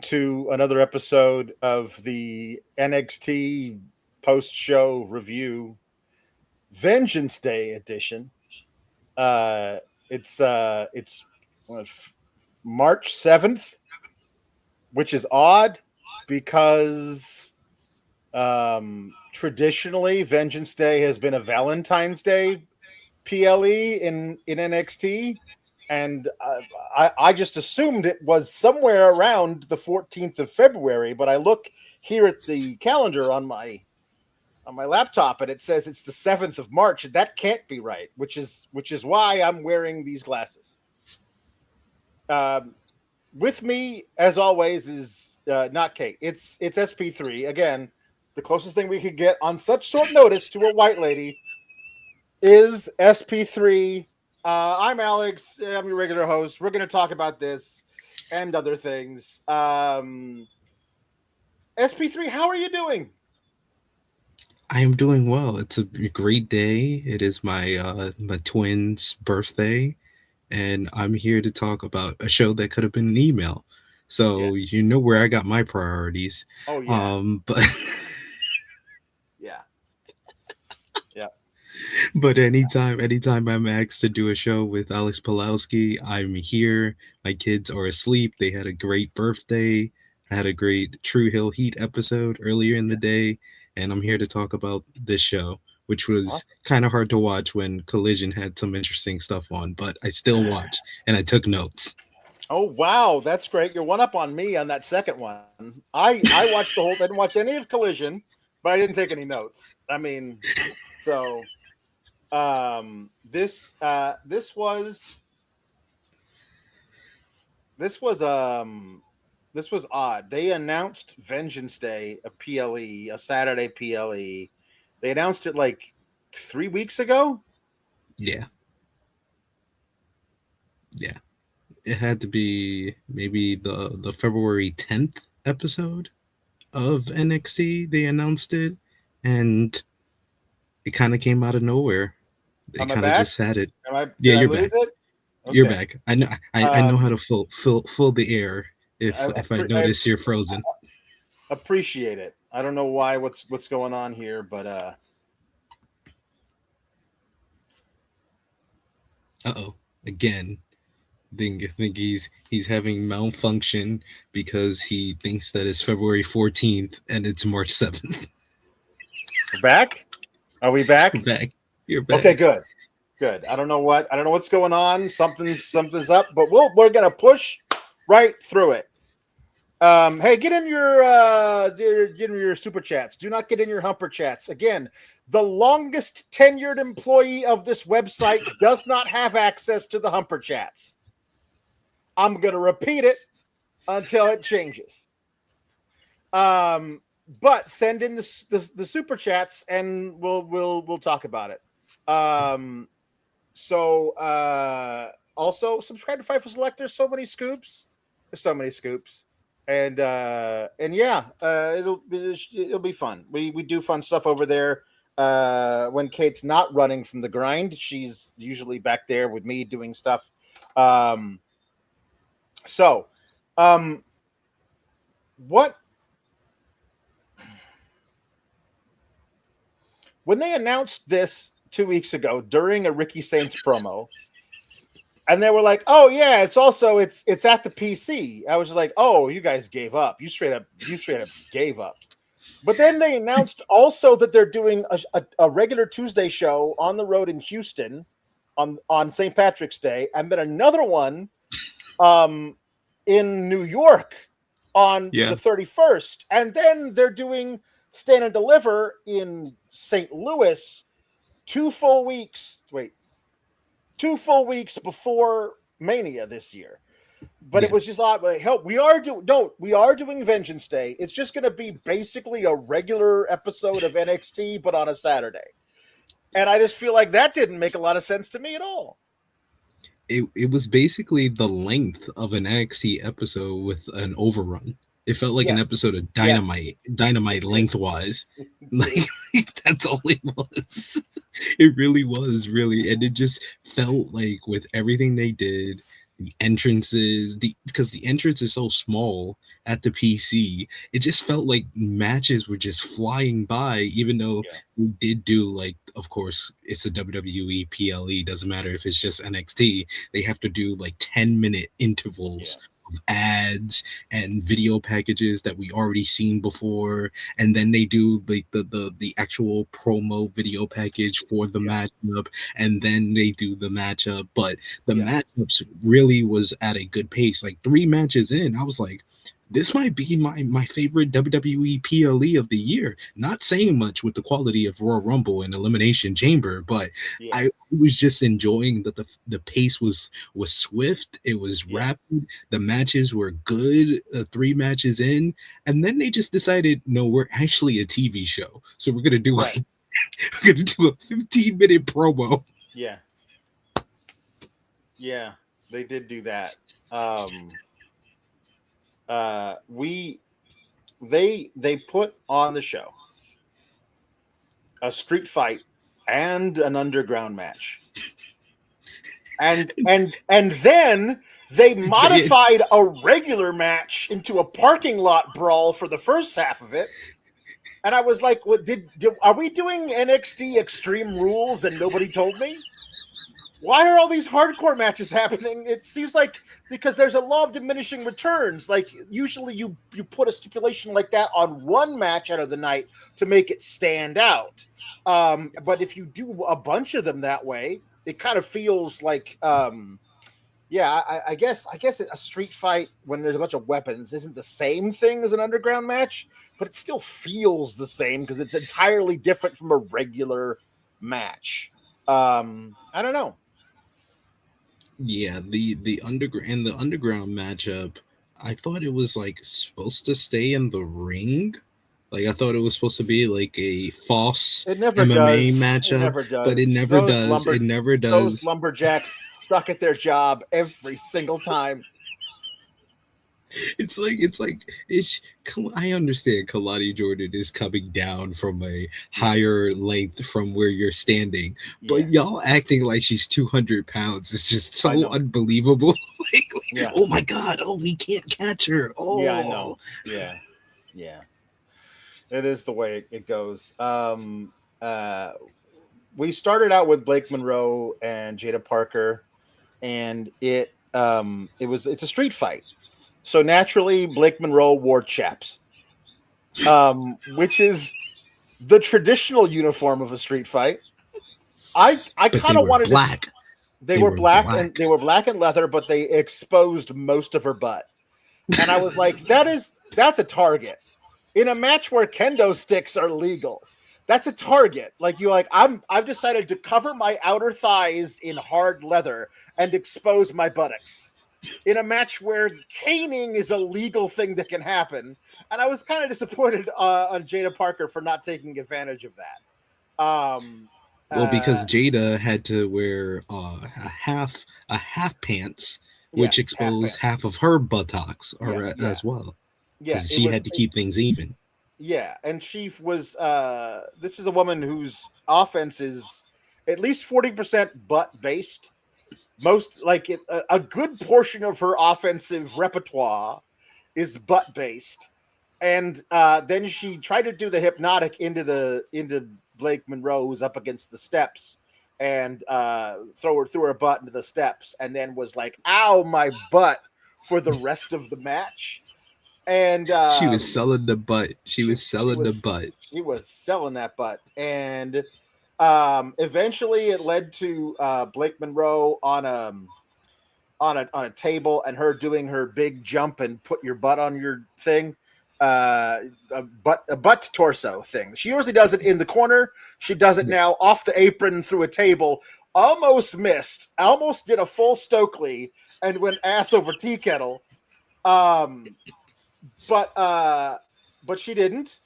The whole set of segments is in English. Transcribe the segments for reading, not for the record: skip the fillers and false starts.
to another episode of the NXT post-show review Vengeance Day edition. It's what, March 7th, which is odd because traditionally Vengeance Day has been a Valentine's Day PLE in NXT, and I just assumed it was somewhere around the 14th of February. But I look here at the calendar on my laptop, and it says it's the 7th of March, and that can't be right. Which is why I'm wearing these glasses. With me, as always, is not Kate. It's SP3 again. The closest thing we could get on such short notice to a white lady is SP3. I'm Alex. I'm your regular host. We're going to talk about this and other things. SP3, how are you doing? I am doing well. It's a great day. It is my twins' birthday, and I'm here to talk about a show that could have been an email. So you know where I got my priorities. Oh yeah. But yeah. Yeah. But anytime I'm asked to do a show with Alex Pulowski, I'm here. My kids are asleep. They had a great birthday. I had a great True Hill Heat episode earlier in the day, and I'm here to talk about this show, which was kind of hard to watch when Collision had some interesting stuff on, but I still watched and I took notes. Oh wow, that's great. You're one up on me on that second one. I watched the whole. I didn't watch any of Collision, but I didn't take any notes. I mean, so this was odd. They announced Vengeance Day, a PLE, a Saturday PLE. They announced it like 3 weeks ago. Yeah. It had to be maybe the February 10th episode of NXT. They announced it, and it kind of came out of nowhere. They kind of just had it. Did I you're lose back. it? Okay. You're back. I know. I know how to fill the air if I notice you're frozen. Appreciate it. I don't know why. What's going on here, but again. Think he's having malfunction because he thinks that it's February 14th and it's March 7th. We're back? Are we back? We're back. You're back. Okay, good. I don't know what's going on. Something's up, but we're gonna push right through it. Hey, get in your super chats. Do not get in your humper chats. Again, the longest tenured employee of this website does not have access to the humper chats. I'm going to repeat it until it changes. But send in the super chats and we'll talk about it. Also subscribe to Fightful Selector. So many scoops. There's so many scoops. And yeah, it'll be fun. We do fun stuff over there. When Kate's not running from the grind, she's usually back there with me doing stuff. What when they announced this 2 weeks ago during a Ricky Saints promo, and they were like, "Oh yeah, it's at the PC." I was like, "Oh, you guys gave up. You straight up gave up." But then they announced also that they're doing a regular Tuesday show on the road in Houston on St. Patrick's Day, and then another one in New York on the 31st, and then they're doing Stand and Deliver in St. Louis 2 full weeks before Mania this year. But it was just odd. Like, hell, we are doing Vengeance Day. It's just going to be basically a regular episode of NXT, but on a Saturday. And I just feel like that didn't make a lot of sense to me at all. It was basically the length of an NXT episode with an overrun. It felt like an episode of Dynamite lengthwise. Like that's all it was. It really was, and it just felt like with everything they did, the entrances, because the entrance is so small at the PC, it just felt like matches were just flying by, even though Yeah. we did do, like, of course, it's a WWE PLE, doesn't matter if it's just NXT, they have to do like 10-minute Yeah. intervals of ads and video packages that we already seen before, and then they do like the actual promo video package for the Yeah. matchup, and then they do the matchup. But the Yeah. matchups really was at a good pace. Like 3 matches in, I was like, this might be my favorite WWE PLE of the year. Not saying much with the quality of Royal Rumble and Elimination Chamber, but Yeah. I was just enjoying that the pace was swift, it was Yeah. rapid, the matches were good. 3 matches in, and then they just decided, no, we're actually a TV show, so we're gonna do Right. we're gonna do a 15-minute promo. Yeah. Yeah. They did do that. We they put on the show a street fight and an underground match. And then they modified a regular match into a parking lot brawl for the first half of it. And I was like, "What are we doing NXT Extreme Rules and nobody told me? Why are all these hardcore matches happening?" It seems like because there's a law of diminishing returns. Like usually you put a stipulation like that on one match out of the night to make it stand out. But if you do a bunch of them that way, it kind of feels like I guess a street fight when there's a bunch of weapons isn't the same thing as an underground match, but it still feels the same because it's entirely different from a regular match. I don't know. Yeah, the underground matchup, I thought it was like supposed to stay in the ring. Like I thought it was supposed to be like a false It never MMA does. It matchup, never but it does. never does. It never Those does. lumberjacks stuck at their job every single time. It's I understand Kalani Jordan is coming down from a higher length from where you're standing, Yeah, but y'all acting like she's 200 pounds is just I so know. unbelievable. Like, Yeah, oh my god, oh, we can't catch her. yeah, I Oh, know. Yeah, yeah. It is the way it goes. Uh, we started out with Blake Monroe and Jada Parker, and it's a street fight. So naturally, Blake Monroe wore chaps, which is the traditional uniform of a street fight. I but kind they of were wanted to. black. They They were were black and black. they were black and leather, but they exposed most of her butt. And I was like, that's a target in a match where kendo sticks are legal. That's a target. Like you like I've decided to cover my outer thighs in hard leather and expose my buttocks in a match where caning is a legal thing that can happen. And I was kind of disappointed on Jada Parker for not taking advantage of that. Well, Uh, because Jada had to wear a half pants, which yes, half exposed pants. half of her buttocks Yeah, or, yeah, as well, yeah. because It she was had to keep things even. yeah, and she was this is a woman whose offense is at least 40% butt based. Most like a good portion of her offensive repertoire is butt based. And then she tried to do the hypnotic into Blake Monroe, who's up against the steps, and throw her butt into the steps, and then was like, "Ow, my butt!" for the rest of the match. And She was selling the butt. She she was selling the butt. she was selling that butt, and eventually it led to Blake Monroe on a table and her doing her big jump and put your butt on your thing, a butt to torso thing. She usually does it in the corner. She does it now off the apron through a table. Almost missed. Almost did a full Stokely and went ass over tea kettle. Um, but she didn't.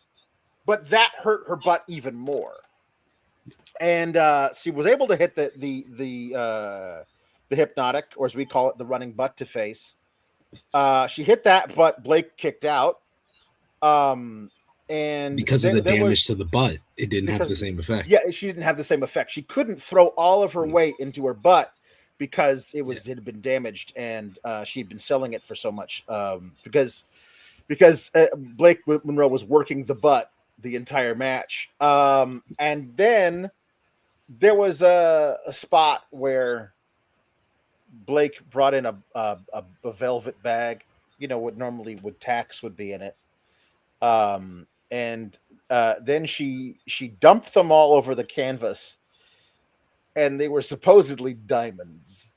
But that hurt her butt even more. And she was able to hit the hypnotic, or as we call it, the running butt to face. She hit that, but Blake kicked out. And Because of the there damage was to the butt, it didn't have because the same effect. yeah, she didn't have the same effect. She couldn't throw all of her weight into her butt because it had been damaged, and she'd been selling it for so much. Because Blake Monroe was working the butt the entire match. And then there was a spot where Blake brought in a velvet bag, what normally tax would be in it. And then she dumped them all over the canvas, and they were supposedly diamonds.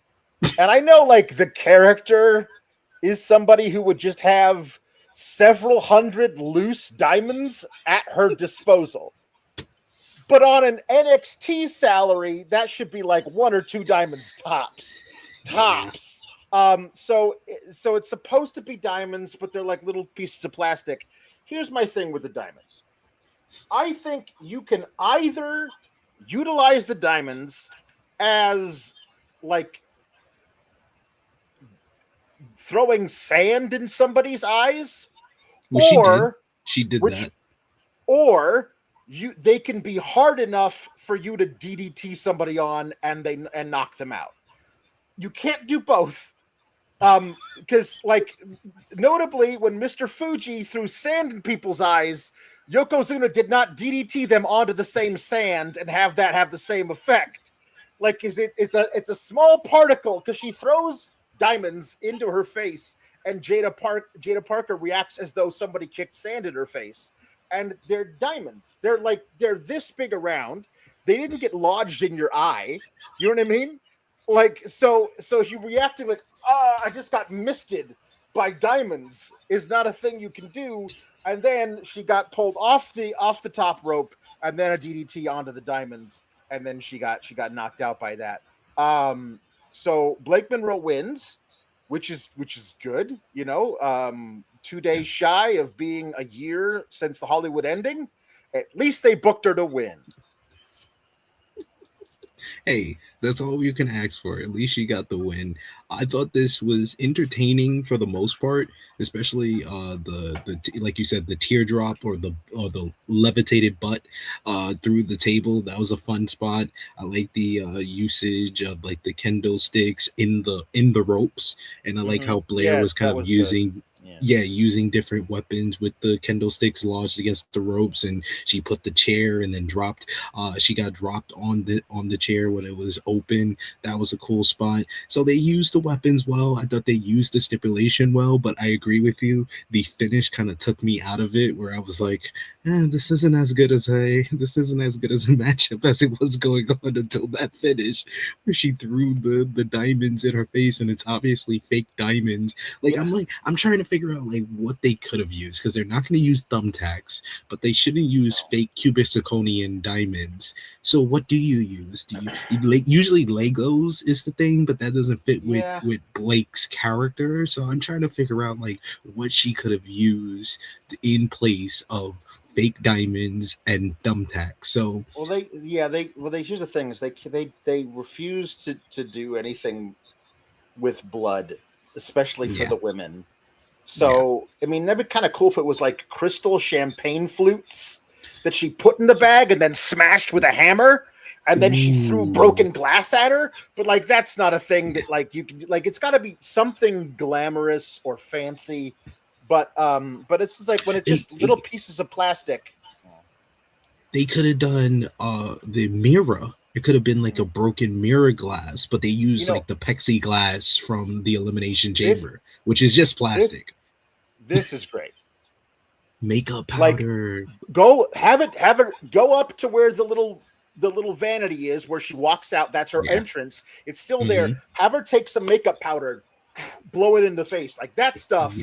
And I know, like, the character is somebody who would just have several hundred loose diamonds at her disposal. But on an NXT salary, that should be like 1 or 2 diamonds tops. So it's supposed to be diamonds, but they're like little pieces of plastic. Here's my thing with the diamonds. I think you can either utilize the diamonds as like throwing sand in somebody's eyes, well, she did that. Or they can be hard enough for you to DDT somebody on and knock them out. You can't do both. Because, like, notably, when Mr. Fuji threw sand in people's eyes, Yokozuna did not DDT them onto the same sand and have that have the same effect. Like, it's a small particle, because she throws diamonds into her face, and Jaida Parker reacts as though somebody kicked sand in her face. And they're diamonds. They're this big around. They didn't get lodged in your eye. You know what I mean? Like, so you reacting like, I just got misted by diamonds is not a thing you can do. And then she got pulled off the top rope, and then a DDT onto the diamonds, and then she got knocked out by that. So Blake Monroe wins, which is good, 2 days shy of being a year since the Hollywood ending. At least they booked her to win. Hey, that's all you can ask for. At least she got the win. I thought this was entertaining for the most part, especially the like you said, the teardrop or the levitated butt through the table. That was a fun spot. I like the usage of like the kendo sticks in the ropes, and I like how Blair was kind of using. Using different weapons with the kendo sticks lodged against the ropes, and she put the chair and then dropped. She got dropped on the chair when it was open. That was a cool spot. So they used the weapons well. I thought they used the stipulation well, but I agree with you. The finish kind of took me out of it, where I was like, this isn't as good as a matchup as it was going on until that finish, where she threw the diamonds in her face, and it's obviously fake diamonds. I'm trying to figure out like what they could have used, because they're not going to use thumbtacks, but they shouldn't use fake cubic zirconian diamonds. So what do you use? Do you usually Legos is the thing, but that doesn't fit with Blake's character. So I'm trying to figure out like what she could have used in place of fake diamonds and thumbtacks. So here's the thing is they refuse to do anything with blood, especially for the women. So, I mean, that'd be kind of cool if it was like crystal champagne flutes that she put in the bag and then smashed with a hammer, and then she threw broken glass at her. But like, that's not a thing that like you can like. It's got to be something glamorous or fancy. But it's just like when it's just little pieces of plastic. They could have done the mirror. It could have been like a broken mirror glass, but they used like the plexiglass from the Elimination Chamber, which is just plastic. This is great. Makeup powder. Like, go have it go up to where the little vanity is, where she walks out. That's her entrance. It's still there. Have her take some makeup powder, blow it in the face. Like that stuff.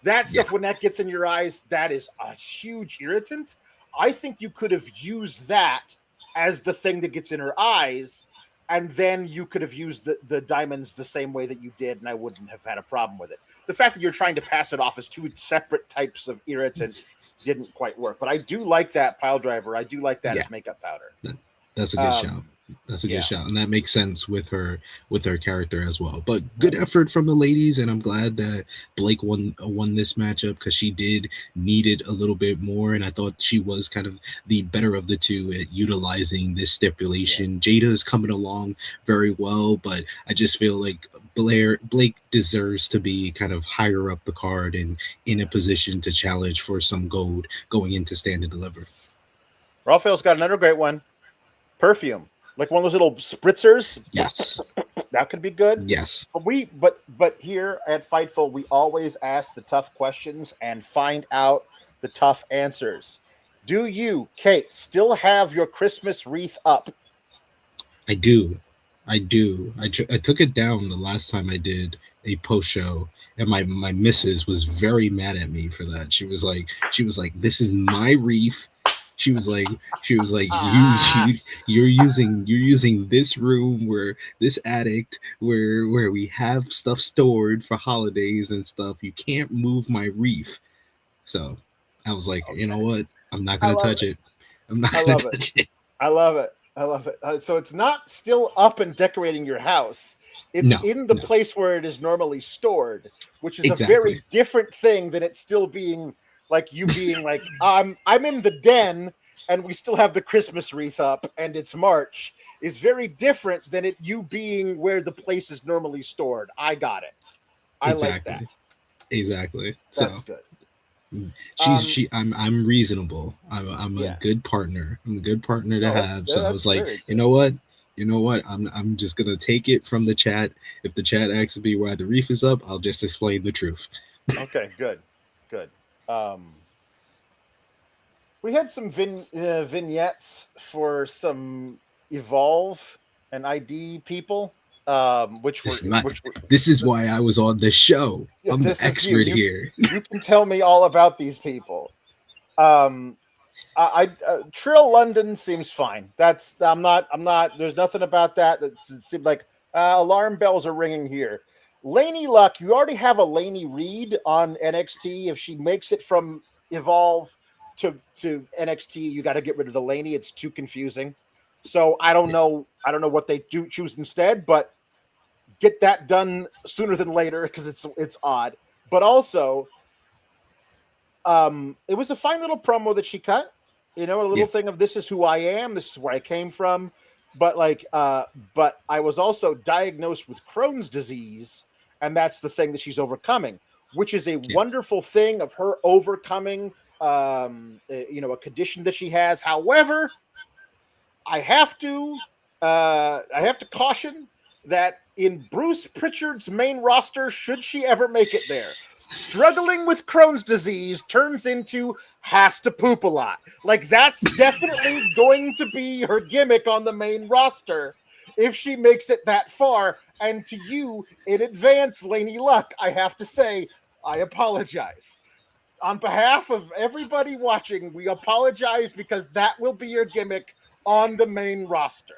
That stuff when that gets in your eyes, that is a huge irritant. I think you could have used that as the thing that gets in her eyes, and then you could have used the diamonds the same way that you did, and I wouldn't have had a problem with it. The fact that you're trying to pass it off as 2 separate types of irritant didn't quite work. But I do like that pile driver. I do like that as makeup powder. That's a good shout. That's a good Yeah. shot, and that makes sense with her character as well. But good effort from the ladies, and I'm glad that Blake won this matchup because she did need it a little bit more, and I thought she was kind of the better of the two at utilizing this Yeah. stipulation. Jada is coming along very well, but I just feel like Blake deserves to be kind of higher up the card and in a position to challenge for some gold going into Stand and Deliver. Raphael's got another great one. Perfume. Like one of those little spritzers. Yes, That could be good. yes, But here at Fightful, we always ask the tough questions and find out the tough answers. Do you, Kate, still have your Christmas wreath up? I do. I do. I took it down the last time I did a post show, and my missus was very mad at me for that. She was like, "This is my reef." She was like, you're using this room where this attic where we have stuff stored for holidays and stuff. You can't move my reef. So I was like, you know Okay. what? I'm not I gonna love touch it. it. I'm not I gonna love it. touch it. I love it. I love it. So it's not still up and decorating your house. It's No, in the no, place where it is normally stored, which is a very exactly. different thing than it still being like you being like I'm in the den and we still have the Christmas wreath up and it's March is very different than it you being where the place is normally stored. I got it. I like Exactly. that. Exactly. That's So good. Um I'm reasonable. I'm a yeah. good partner. I'm a good partner to No, have. So I was that's like, very you good. know what? You know what? I'm just gonna take it from the chat. If the chat asks me why the reef is up, I'll just explain the truth. Okay, good. Good. Um We had some vignettes for some Evolve and ID people, which were This is my which were this is why I was on this show. yeah, I'm the this is you. expert You here. you can tell me all about these people. Um, Trill London seems fine. That's I'm not. There's nothing about that that seemed like alarm bells are ringing here. Laney Luck, you already have a Laney Reed on NXT. If she makes it from Evolve to NXT, you got to get rid of the Laney. It's too confusing. So I don't know. I don't know what they do choose instead, but get that done sooner than later because it's odd. But also, it was a fine little promo that she cut. You know, a little Yeah, thing of this is who I am, this is where I came from. But but I was also diagnosed with Crohn's disease, and that's the thing that she's overcoming, which is a yeah, wonderful thing of her overcoming a condition that she has. However, I have to caution that in Bruce Pritchard's main roster, should she ever make it there, struggling with Crohn's disease turns into has to poop a lot. Like that's definitely going to be her gimmick on the main roster if she makes it that far. And to you in advance, Laney Luck, I have to say, I apologize. On behalf of everybody watching, we apologize because that will be your gimmick on the main roster.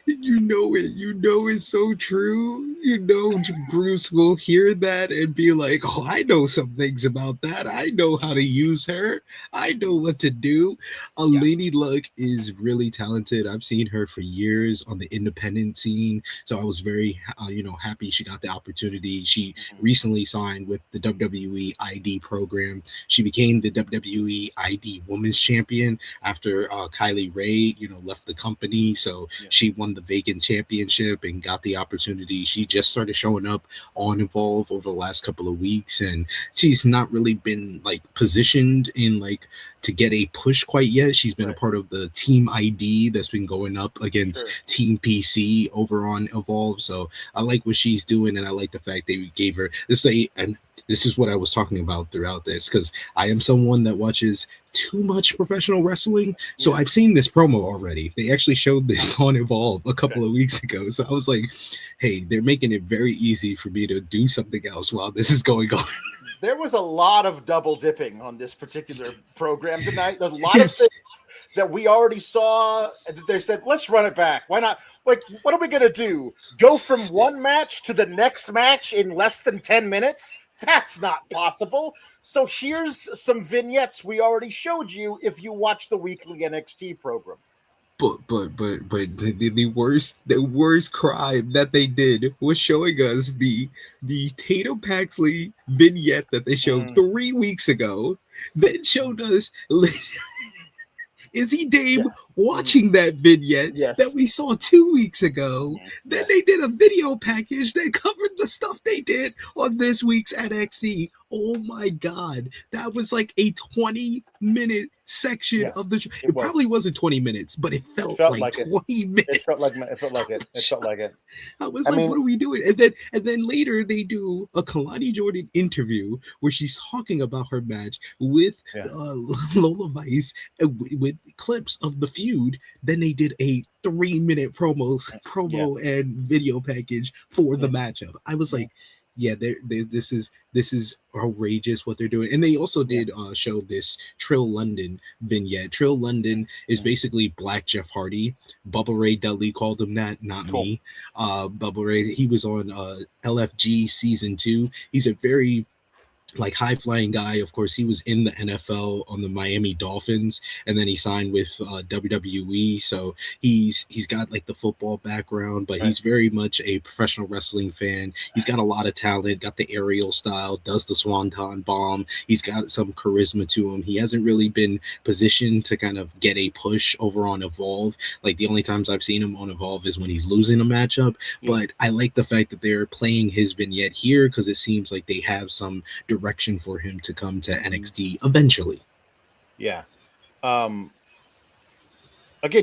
you know it. You know it's so true. You know Bruce will hear that and be like, "Oh, I know some things about that. I know how to use her. I know what to do." Yeah. Lady Luck is really talented. I've seen her for years on the independent scene, so I was very, happy she got the opportunity. She Mhm. recently signed with the WWE ID program. She became the WWE ID Women's Champion after Kylie Ray, left the company. So Yeah. she won the vacant championship and got the opportunity. She just started showing up on Evolve over the last couple of weeks, and she's not really been like positioned in like to get a push quite yet. She's been a Right. part of the Team ID that's been going up against Sure. Team PC over on Evolve. So I like what she's doing, and I like the fact they gave her this is what I was talking about throughout this because I am someone that watches too much professional wrestling. So Yeah. I've seen this promo already. They actually showed this on Evolve a Okay. couple of weeks ago. So I was like, hey, they're making it very easy for me to do something else while this is going on. There was a lot of double dipping on this particular program tonight. There's a lot of Yes. things that we already saw that they said, let's run it back. Why not? Like, what are we going to do? Go from one match to the next match in less than 10 minutes? That's not possible. So here's some vignettes we already showed you if you watch the weekly NXT program. But the worst crime that they did was showing us the Tatum Paxley vignette that they showed Mm, 3 weeks ago, then showed us Izzy Dame yeah. Mm, watching that vignette that yes. we saw 2 weeks ago. Then Yes. they did a video package that covered the stuff they did on this week's NXT. Oh my god, that was like a 20-minute section Yeah. of the show. It It was. probably wasn't 20 minutes, but it It felt felt like like it. 20 It felt minutes. like it felt like it. It felt like it. I was I like, mean, what are we doing? And then later they do a Kalani Jordan interview where she's talking about her match with yeah. Lola Vice with clips of the feud. Then they did a 3 minute Yeah. promo and video package for the Yeah. matchup. I was Yeah. like, yeah, this is outrageous what they're doing. And they also Yeah. did show this Trill London vignette. Trill London is Yeah. basically Black Jeff Hardy. Bubba Ray Dudley called him that, not Cool. me. Bubba Ray, he was on LFG season 2. He's a very like high flying guy. Of course, he was in the NFL on the Miami Dolphins, and then he signed with WWE. So he's got like the football background, but Right. he's very much a professional wrestling fan. He's got a lot of talent, got the aerial style, does the swanton bomb. He's got some charisma to him. He hasn't really been positioned to kind of get a push over on Evolve. Like the only times I've seen him on Evolve is when he's losing a matchup. Yeah. But I like the fact that they're playing his vignette here because it seems like they have some direction for him to come to NXT eventually. Yeah. Again,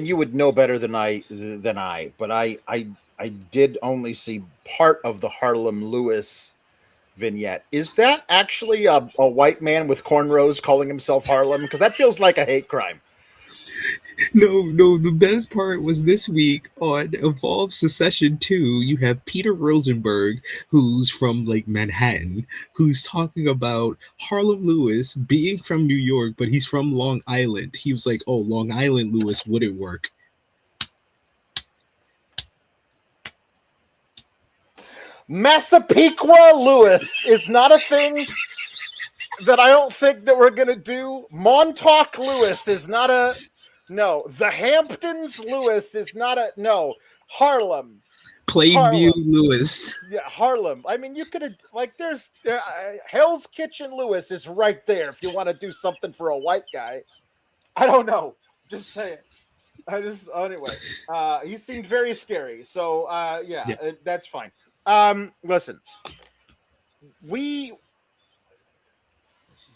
you would know better than I, but I did only see part of the Harlem Lewis vignette. Is that actually a white man with cornrows calling himself Harlem? Because that feels like a hate crime. No, the best part was this week on Evolve Secession 2, you have Peter Rosenberg, who's from like Manhattan, who's talking about Harlem Lewis being from New York, but he's from Long Island. He was like, oh, Long Island Lewis wouldn't work. Massapequa Lewis is not a thing that I don't think that we're going to do. Montauk Lewis is not a... No, the Hamptons Lewis is not a... No, Harlem. Plainview Lewis. Yeah, Harlem. I mean, you could have... Like, there's... Hell's Kitchen Lewis is right there if you want to do something for a white guy. I don't know. Just saying. Anyway, he seemed very scary. So, yeah. That's fine. Listen.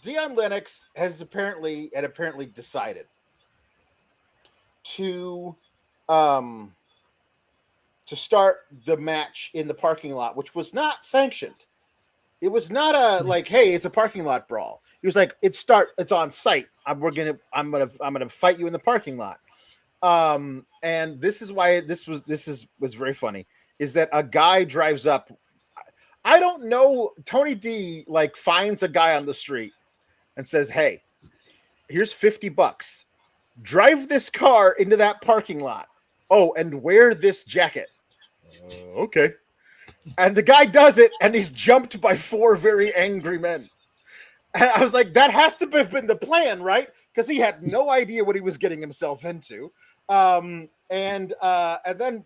Dion Lennox has apparently decided to start the match in the parking lot, which was not sanctioned. It was not a like, hey, it's a parking lot brawl. He was like, it's on site. I'm gonna fight you in the parking lot. And this is why this was very funny. Is that a guy drives up? I don't know. Tony D like finds a guy on the street and says, hey, here's $50. Drive this car into that parking lot. Oh, and wear this jacket. Okay. And the guy does it, and he's jumped by 4 very angry men. And I was like, that has to have been the plan, right? Because he had no idea what he was getting himself into. And then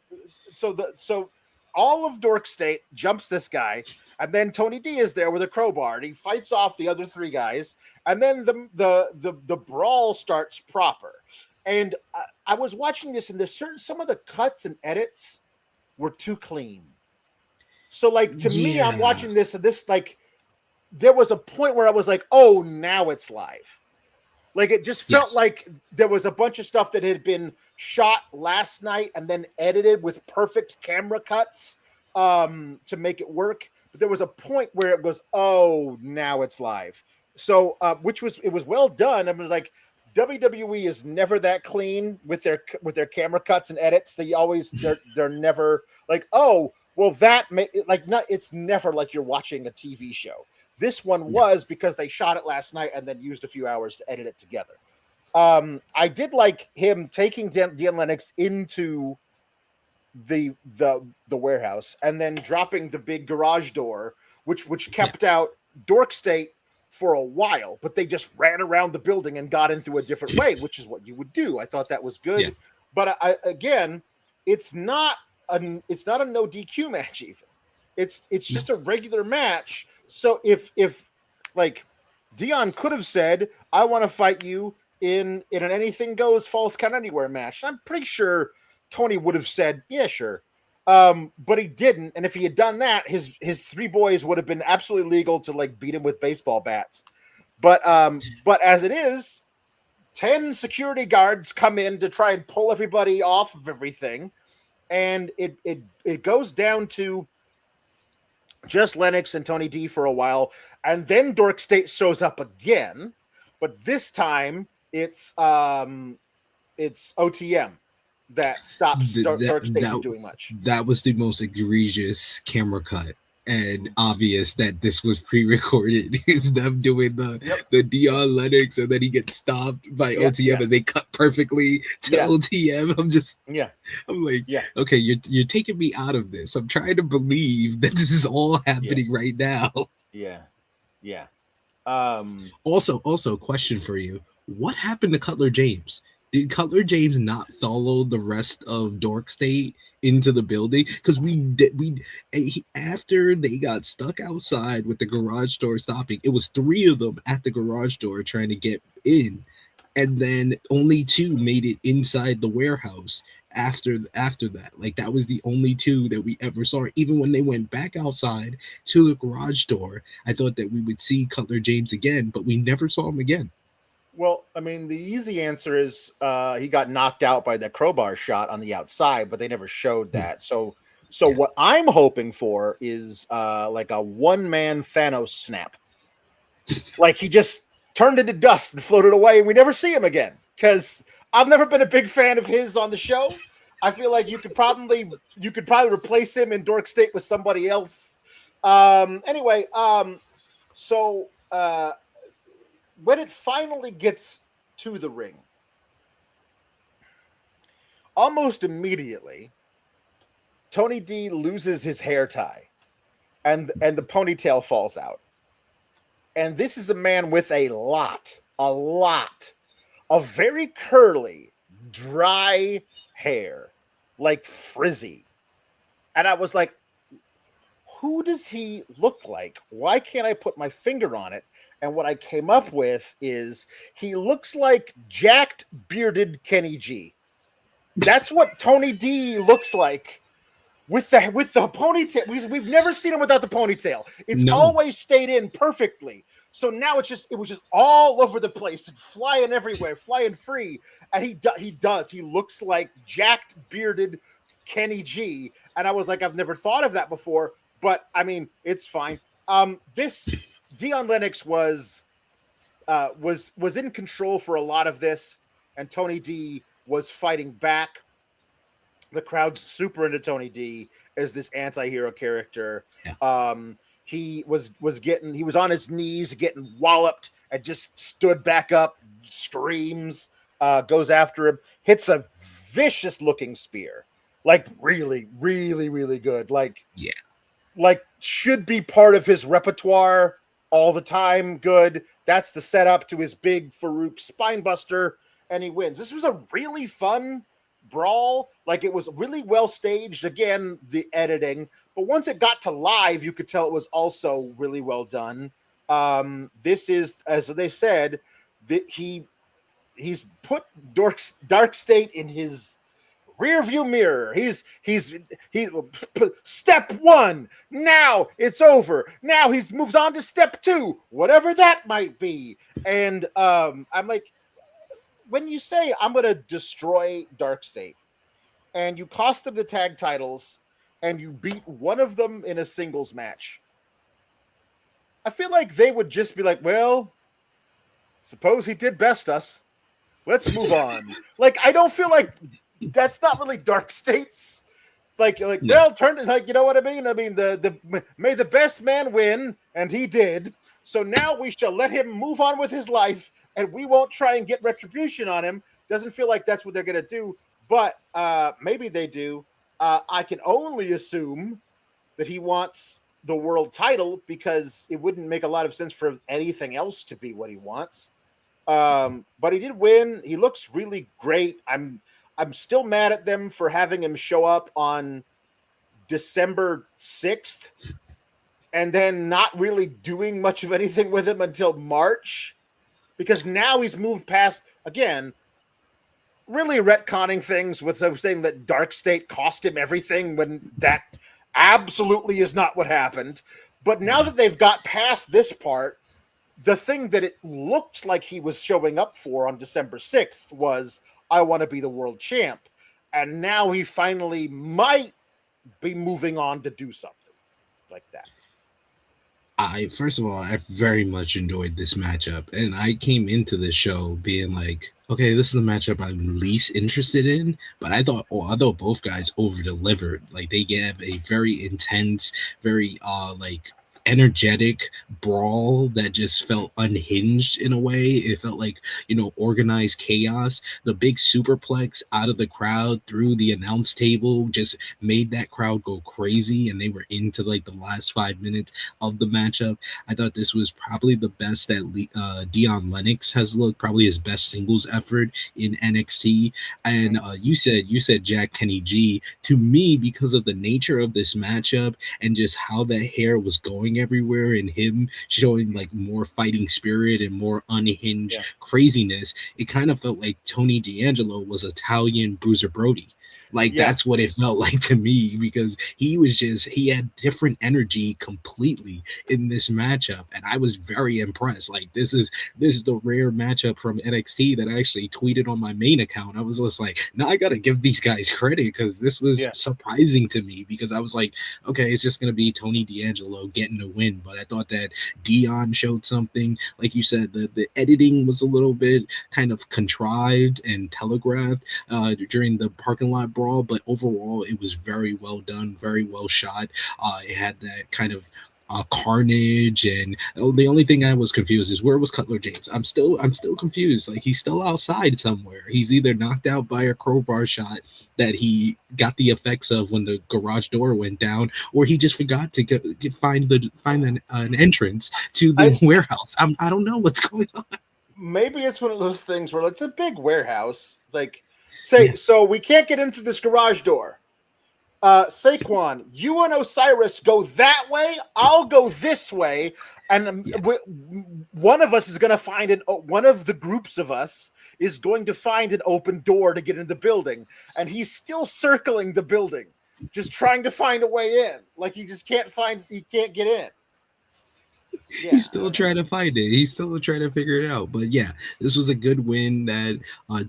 so all of Dork State jumps this guy, and then Tony D is there with a crowbar, and he fights off the other 3 guys, and then the brawl starts proper. And I was watching this, and some of the cuts and edits were too clean. So, like, to me, I'm watching this, and this, like, there was a point where I was like, oh, now it's live. Like, it just felt like there was a bunch of stuff that had been shot last night and then edited with perfect camera cuts to make it work. But there was a point where it was, oh, now it's live. So, it was well done. I was like, WWE is never that clean with their camera cuts and edits. They're never like, oh, well, it's never like you're watching a TV show. This one was because they shot it last night and then used a few hours to edit it together. I did like him taking Dion Lennox into the warehouse and then dropping the big garage door, which kept out Dork State for a while, but they just ran around the building and got in through a different way, which is what you would do. I thought that was good. But again, it's not a no DQ match even. It's just a regular match. So if like Dion could have said, I want to fight you in an anything goes falls count anywhere match. I'm pretty sure Tony would have said, yeah, sure. But he didn't. And if he had done that, his three boys would have been absolutely legal to like beat him with baseball bats. But as it is, 10 security guards come in to try and pull everybody off of everything. And it goes down to just Lennox and Tony D for a while, and then Dork State shows up again, but this time it's OTM that stops Dork State from doing much. That was the most egregious camera cut and obvious that this was pre-recorded. Is them doing the Dion Lennox, and then he gets stopped by OTM, and they cut perfectly to OTM. I'm like, okay, you're taking me out of this. I'm trying to believe that this is all happening right now. Also, question for you: what happened to Cutler James? Did Cutler James not follow the rest of Dork State into the building? Because after they got stuck outside with the garage door stopping, it was 3 of them at the garage door trying to get in, and then only 2 made it inside the warehouse after that. Like, that was the only 2 that we ever saw. Even when they went back outside to the garage door, I thought that we would see Cutler James again, but we never saw him again. Well, I mean, the easy answer is he got knocked out by that crowbar shot on the outside, but they never showed that. So what I'm hoping for is like a one-man Thanos snap. Like he just turned into dust and floated away, and we never see him again. Because I've never been a big fan of his on the show. I feel like you could probably replace him in Dork State with somebody else. Anyway, when it finally gets to the ring, almost immediately, Tony D loses his hair tie, and the ponytail falls out. And this is a man with a lot of very curly, dry hair, like frizzy. And I was like, who does he look like? Why can't I put my finger on it? And what I came up with is he looks like jacked, bearded Kenny G. That's what Tony D looks like with the ponytail. We've never seen him without the ponytail. It's always stayed in perfectly. So now it was just all over the place and flying everywhere, flying free. And he looks like jacked, bearded Kenny G. And I was like, I've never thought of that before, but I mean, it's fine. This Dion Lennox was in control for a lot of this, and Tony D was fighting back. The crowd's super into Tony D as this anti-hero character. Yeah. He was on his knees getting walloped and just stood back up, screams, goes after him, hits a vicious looking spear. Like really, really, really good. Like should be part of his repertoire all the time. Good. That's the setup to his big Farouk spinebuster, and he wins. This was a really fun brawl. Like, it was really well staged. Again, the editing, but once it got to live, you could tell it was also really well done. This is, as they said, that he's put Dark State in his rear view mirror. He's step 1. Now it's over. Now he's moves on to step 2, whatever that might be. And I'm like, when you say I'm going to destroy Dark State and you cost them the tag titles and you beat one of them in a singles match, I feel like they would just be like, well, suppose he did best us. Let's move on. Like, I don't feel like that's not really Dark State's. Well, turn it, like, you know what I mean? I mean, the may the best man win, and he did. So now we shall let him move on with his life, and we won't try and get retribution on him. Doesn't feel like that's what they're going to do, but maybe they do. I can only assume that he wants the world title, because it wouldn't make a lot of sense for anything else to be what he wants. But he did win. He looks really great. I'm still mad at them for having him show up on December 6th and then not really doing much of anything with him until March, because now he's moved past, again, really retconning things with them saying that Dark State cost him everything when that absolutely is not what happened. But now that they've got past this part, the thing that it looked like he was showing up for on December 6th was, I want to be the world champ. And now he finally might be moving on to do something like that. First of all, I very much enjoyed this matchup, and I came into this show being like, okay, this is the matchup I'm least interested in. But although both guys over delivered, like they gave a very intense, very like energetic brawl that just felt unhinged in a way. It felt like, organized chaos. The big superplex out of the crowd through the announce table just made that crowd go crazy, and they were into like the last 5 minutes of the matchup. I thought this was probably the best that Dion Lennox has looked, probably his best singles effort in NXT. And you said Jack Kenny G. To me, because of the nature of this matchup and just how that hair was going everywhere, and him showing like more fighting spirit and more unhinged craziness, it kind of felt like Tony D'Angelo was Italian Bruiser Brody. Like that's what it felt like to me, because he had different energy completely in this matchup, and I was very impressed. Like this is the rare matchup from NXT that I actually tweeted on my main account. I was just like, no, I gotta give these guys credit, because this was surprising to me, because I was like, okay, it's just gonna be Tony D'Angelo getting the win. But I thought that Dion showed something. Like you said, the editing was a little bit kind of contrived and telegraphed during the parking lot brawl, but overall it was very well done, very well shot. It had that kind of carnage, and the only thing I was confused is, where was Cutler James? I'm still confused. Like, he's still outside somewhere. He's either knocked out by a crowbar shot that he got the effects of when the garage door went down, or he just forgot to find an entrance to the warehouse. I don't know what's going on. Maybe it's one of those things where it's a big warehouse. It's like, so we can't get into this garage door. Saquon, you and Osiris go that way. I'll go this way, and one of us is going to find one of the groups of us is going to find an open door to get in the building, and he's still circling the building, just trying to find a way in. Like he can't get in. Yeah, he's still trying to find it. He's still trying to figure it out. But yeah, this was a good win that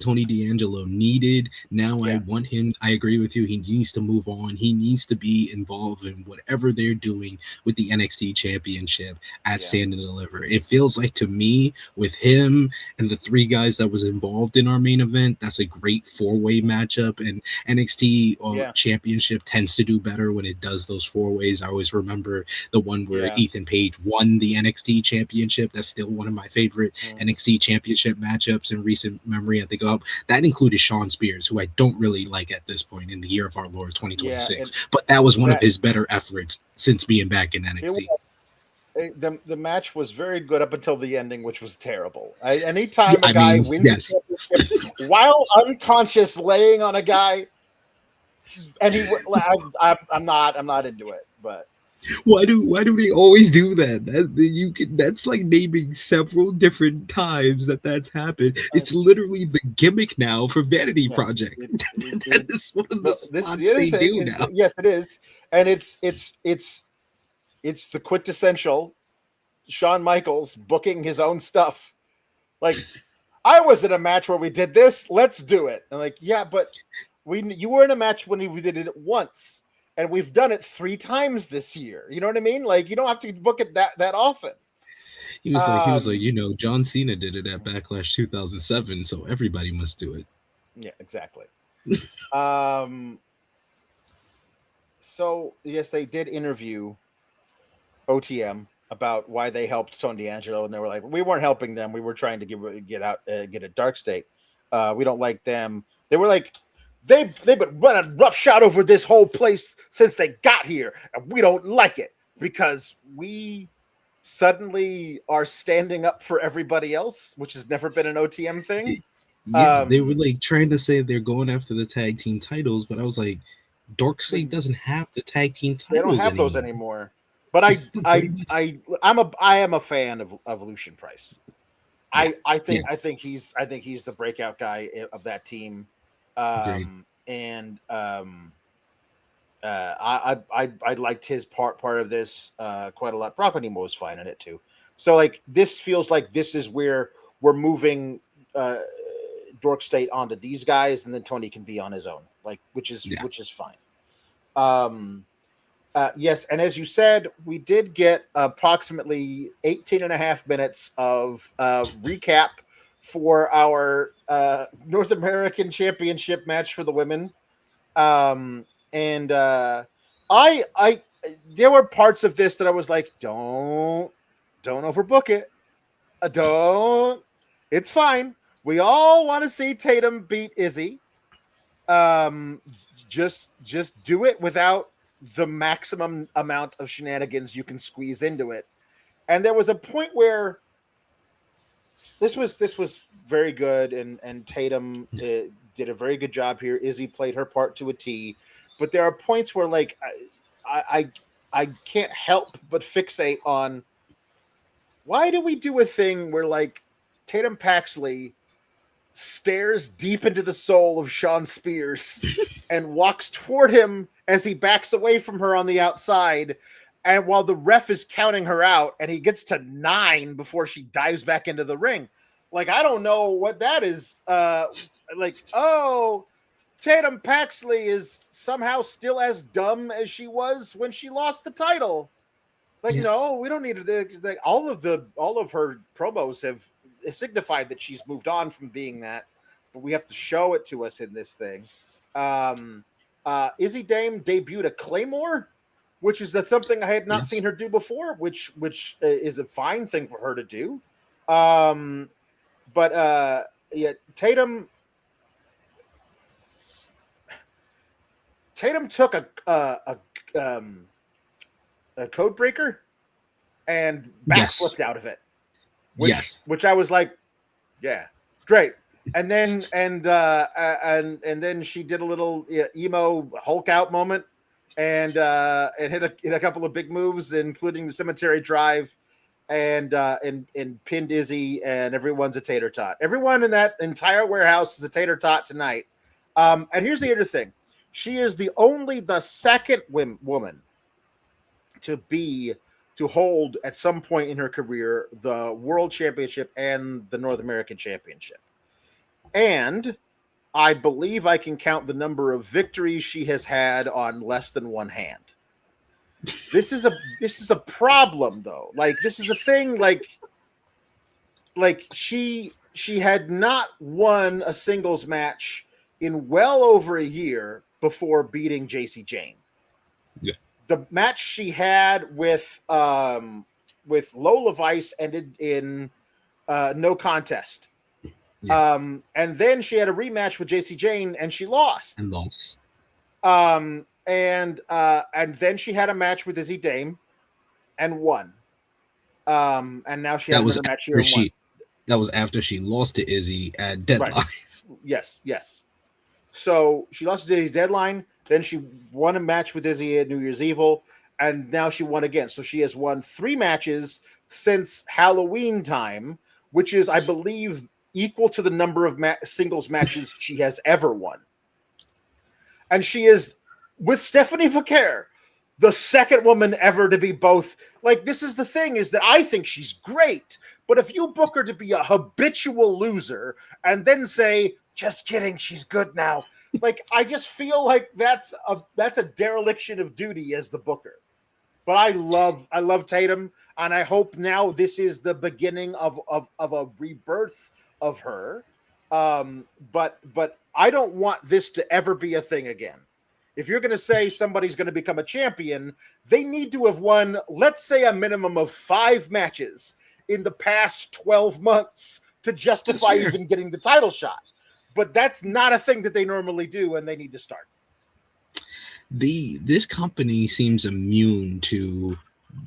Tony D'Angelo needed. Now I want him. I agree with you. He needs to move on. He needs to be involved in whatever they're doing with the NXT Championship at Stand and Deliver. It feels like, to me, with him and the three guys that was involved in our main event, that's a great four-way matchup. And NXT Championship tends to do better when it does those four ways. I always remember the one where Ethan Page won the NXT Championship. That's still one of my favorite NXT Championship matchups in recent memory. I think that included Sean Spears, who I don't really like at this point in the year of our Lord 2026. But that was one of his better efforts since being back in NXT. The match was very good up until the ending, which was terrible. Anytime a guy wins a championship while unconscious, laying on a guy, and I'm not into it, but. Why do they always do that? That's like naming several different times that's happened. It's literally the gimmick now for Vanity Project. That is one of the spots they do now. Yes, it is, and it's the quintessential Shawn Michaels booking his own stuff. Like, I was in a match where we did this. Let's do it. And like, yeah, but you were in a match when we did it once. And we've done it 3 times this year. You know what I mean? Like, you don't have to book it that often. He was like, John Cena did it at Backlash 2007, so everybody must do it. Yeah, exactly. So yes, they did interview OTM about why they helped Tony D'Angelo, and they were like, we weren't helping them. We were trying to get a Dark State. We don't like them. They were like, They've been running roughshod over this whole place since they got here, and we don't like it because we suddenly are standing up for everybody else, which has never been an OTM thing. Yeah, they were like trying to say they're going after the tag team titles, but I was like, Dorksey doesn't have the tag team They don't titles have those anymore. But I am a fan of Evolution Price. Yeah, I think he's the breakout guy of that team. agreed. And I liked his part of this quite a lot. Brock Nemo was fine in it too. So like this feels like this is where we're moving Dork State onto these guys, and then Tony can be on his own, like which is fine. Yes, and as you said, we did get approximately 18 and a half minutes of recap for our North American Championship match for the women. And I there were parts of this that I was like, don't overbook it. Don't. It's fine. We all want to see Tatum beat Izzi. Just do it without the maximum amount of shenanigans you can squeeze into it. And there was a point where this was very good, and Tatum did a very good job here. Izzi played her part to a T, but there are points where like I can't help but fixate on why do we do a thing where like Tatum Paxley stares deep into the soul of Sean Spears and walks toward him as he backs away from her on the outside. And while the ref is counting her out and he gets to 9 before she dives back into the ring. Like, I don't know what that is. Like, oh, Tatum Paxley is somehow still as dumb as she was when she lost the title. Like, no, we don't need to. Like, all of her promos have signified that she's moved on from being that, but we have to show it to us in this thing. Izzi Dame debuted a Claymore, which is something I had not seen her do before, which is a fine thing for her to do. But Tatum took a code breaker and backflipped out of it. Which I was like, yeah, great. And then then she did a little emo Hulk out moment and hit a couple of big moves, including the cemetery drive, and pinned Izzi, and everyone's a tater tot. Everyone in that entire warehouse is a tater tot tonight. And here's the other thing: she is the second woman to hold at some point in her career the World Championship and the North American Championship. And I believe I can count the number of victories she has had on less than one hand. This is a problem though. Like, this is a thing, like she had not won a singles match in well over a year before beating JC Jane. Yeah. The match she had with Lola Vice ended in no contest. Yeah. And then she had a rematch with JC Jane and she lost. And then she had a match with Izzi Dame and won. And now she had another match here and won. That was after she lost to Izzi at Deadline. Right. Yes. So she lost to Izzi Deadline. Then she won a match with Izzi at New Year's Evil, and now she won again. So she has won 3 matches since Halloween time, which is, I believe, equal to the number of singles matches she has ever won. And she is, with Stephanie Vaquer, the second woman ever to be both. Like, this is the thing, is that I think she's great, but if you book her to be a habitual loser and then say, just kidding, she's good now, like, I just feel like that's a dereliction of duty as the booker. But I love Tatum, and I hope now this is the beginning of a rebirth of her. But I don't want this to ever be a thing again. If you're going to say somebody's going to become a champion, they need to have won, let's say, a minimum of 5 matches in the past 12 months to justify even getting the title shot. But that's not a thing that they normally do, and they need to start. This company seems immune to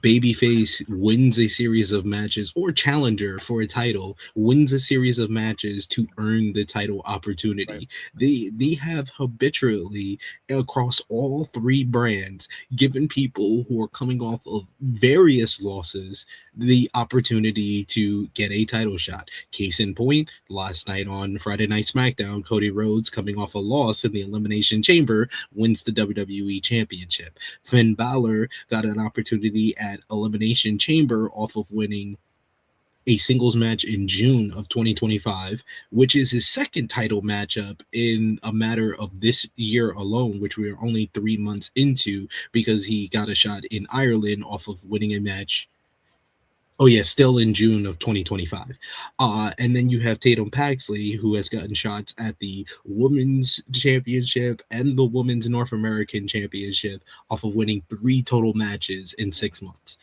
babyface wins a series of matches, or challenger for a title wins a series of matches to earn the title Right. opportunity. They have habitually across all three brands given people who are coming off of various losses the opportunity to get a title shot. Case in point, last night on Friday Night SmackDown, Cody Rhodes, coming off a loss in the Elimination Chamber, wins the WWE Championship. Finn Balor got an opportunity at Elimination Chamber off of winning a singles match in June of 2025, which is his second title matchup in a matter of this year alone, which we are only 3 months into, because he got a shot in Ireland off of winning a match. Oh yeah, still in June of 2025. And then you have Tatum Paxley, who has gotten shots at the Women's Championship and the Women's North American Championship off of winning 3 total matches in 6 months.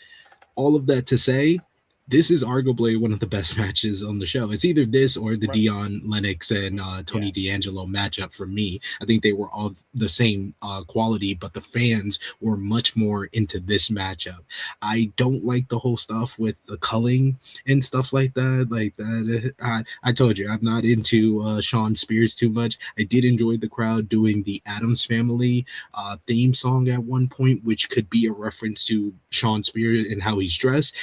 All of that to say, this is arguably one of the best matches on the show. It's either this or the Right. Dion, Lennox, and Tony D'Angelo matchup for me. I think they were all the same quality, but the fans were much more into this matchup. I don't like the whole stuff with the culling and stuff like that. I told you, I'm not into Sean Spears too much. I did enjoy the crowd doing the Addams Family theme song at one point, which could be a reference to Sean Spears and how he's dressed,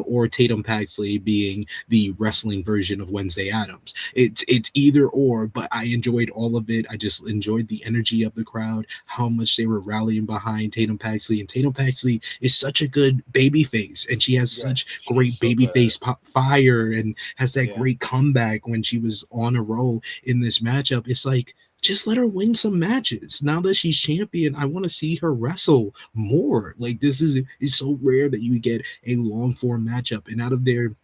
or Tatum Paxley being the wrestling version of Wednesday Addams. It's either or, but I enjoyed all of it. I just enjoyed the energy of the crowd, how much they were rallying behind Tatum Paxley, and Tatum Paxley is such a good baby face, and she has Yes, such she's great so baby good. face fire, and has that Yeah. great comeback when she was on a roll in this matchup. It's like, just let her win some matches. Now that she's champion, I want to see her wrestle more. Like, this is so rare that you get a long form matchup. And out of their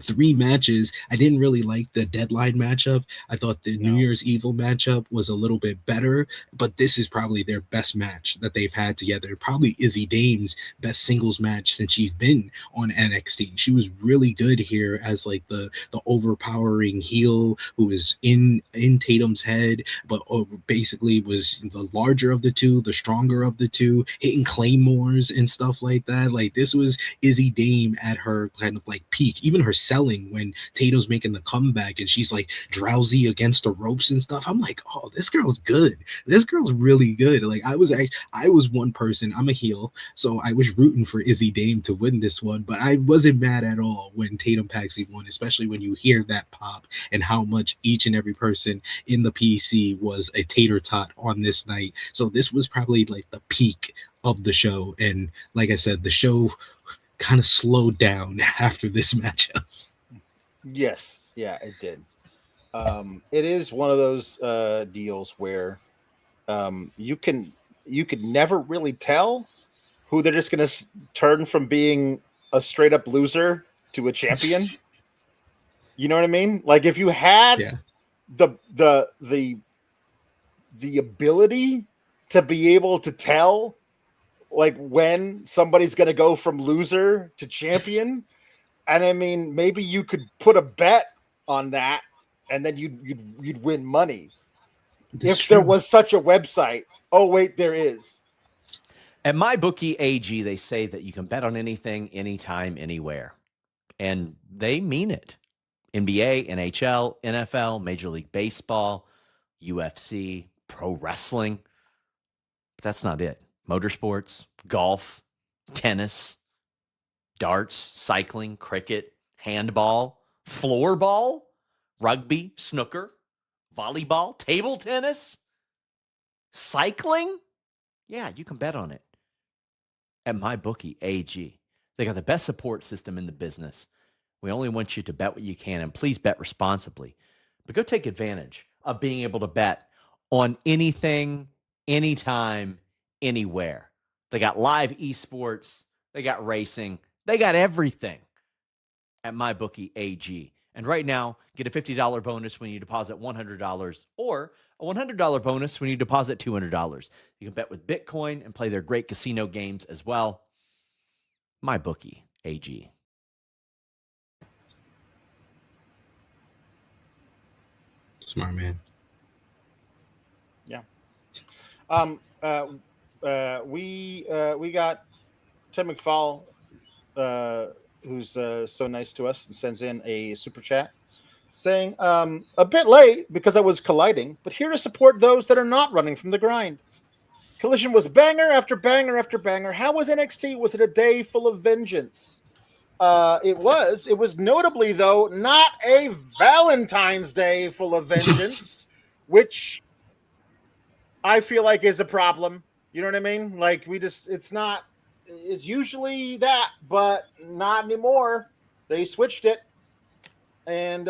3 matches, I didn't really like the deadline matchup. I thought the New No. Year's Evil matchup was a little bit better, but this is probably their best match that they've had together. Probably Izzy Dame's best singles match since she's been on NXT. She was really good here as like the overpowering heel who was in Tatum's head, but basically was the larger of the two, the stronger of the two, hitting claymores and stuff like that. Like, this was Izzy Dame at her kind of like peak. Even her selling when Tatum's making the comeback and she's like drowsy against the ropes and stuff. I'm like, oh, this girl's good. This girl's really good. Like, I was one person. I'm a heel, so I was rooting for Izzy Dame to win this one, but I wasn't mad at all when Tatum Paxley won, especially when you hear that pop and how much each and every person in the PC was a tater tot on this night. So this was probably like the peak of the show, and like I said, the show kind of slowed down after this matchup. Yes. Yeah, it did. It is one of those deals where you could never really tell who they're just going to turn from being a straight up loser to a champion. You know what I mean? Like, if you had Yeah. the the the the ability to be able to tell, like, when somebody's going to go from loser to champion, and I mean, maybe you could put a bet on that, and then you'd win money It's if there true. was such a website. Oh wait, there is. At MyBookie AG, they say that you can bet on anything, anytime, anywhere. And they mean it. NBA, NHL, NFL, Major League Baseball, UFC, pro wrestling. But that's not it. Motorsports, golf, tennis, darts, cycling, cricket, handball, floorball, rugby, snooker, volleyball, table tennis, cycling. Yeah, you can bet on it at MyBookie AG. They got the best support system in the business. We only want you to bet what you can, and please bet responsibly. But go take advantage of being able to bet on anything, anytime, anywhere. They got live esports, they got racing, they got everything at MyBookie AG. And right now, get a $50 bonus when you deposit $100 or a $100 bonus when you deposit $200. You can bet with Bitcoin and play their great casino games as well. MyBookie AG. Smart man. Yeah. We got Tim McFall who's so nice to us and sends in a super chat saying, a bit late because I was colliding, but here to support those that are not running from the grind. Collision was banger after banger after banger. How was NXT? Was it a day full of vengeance? It was. It was notably, though, not a Valentine's Day full of vengeance, which I feel like is a problem. You know what I mean? Like, it's not, it's usually that, but not anymore. They switched it. And,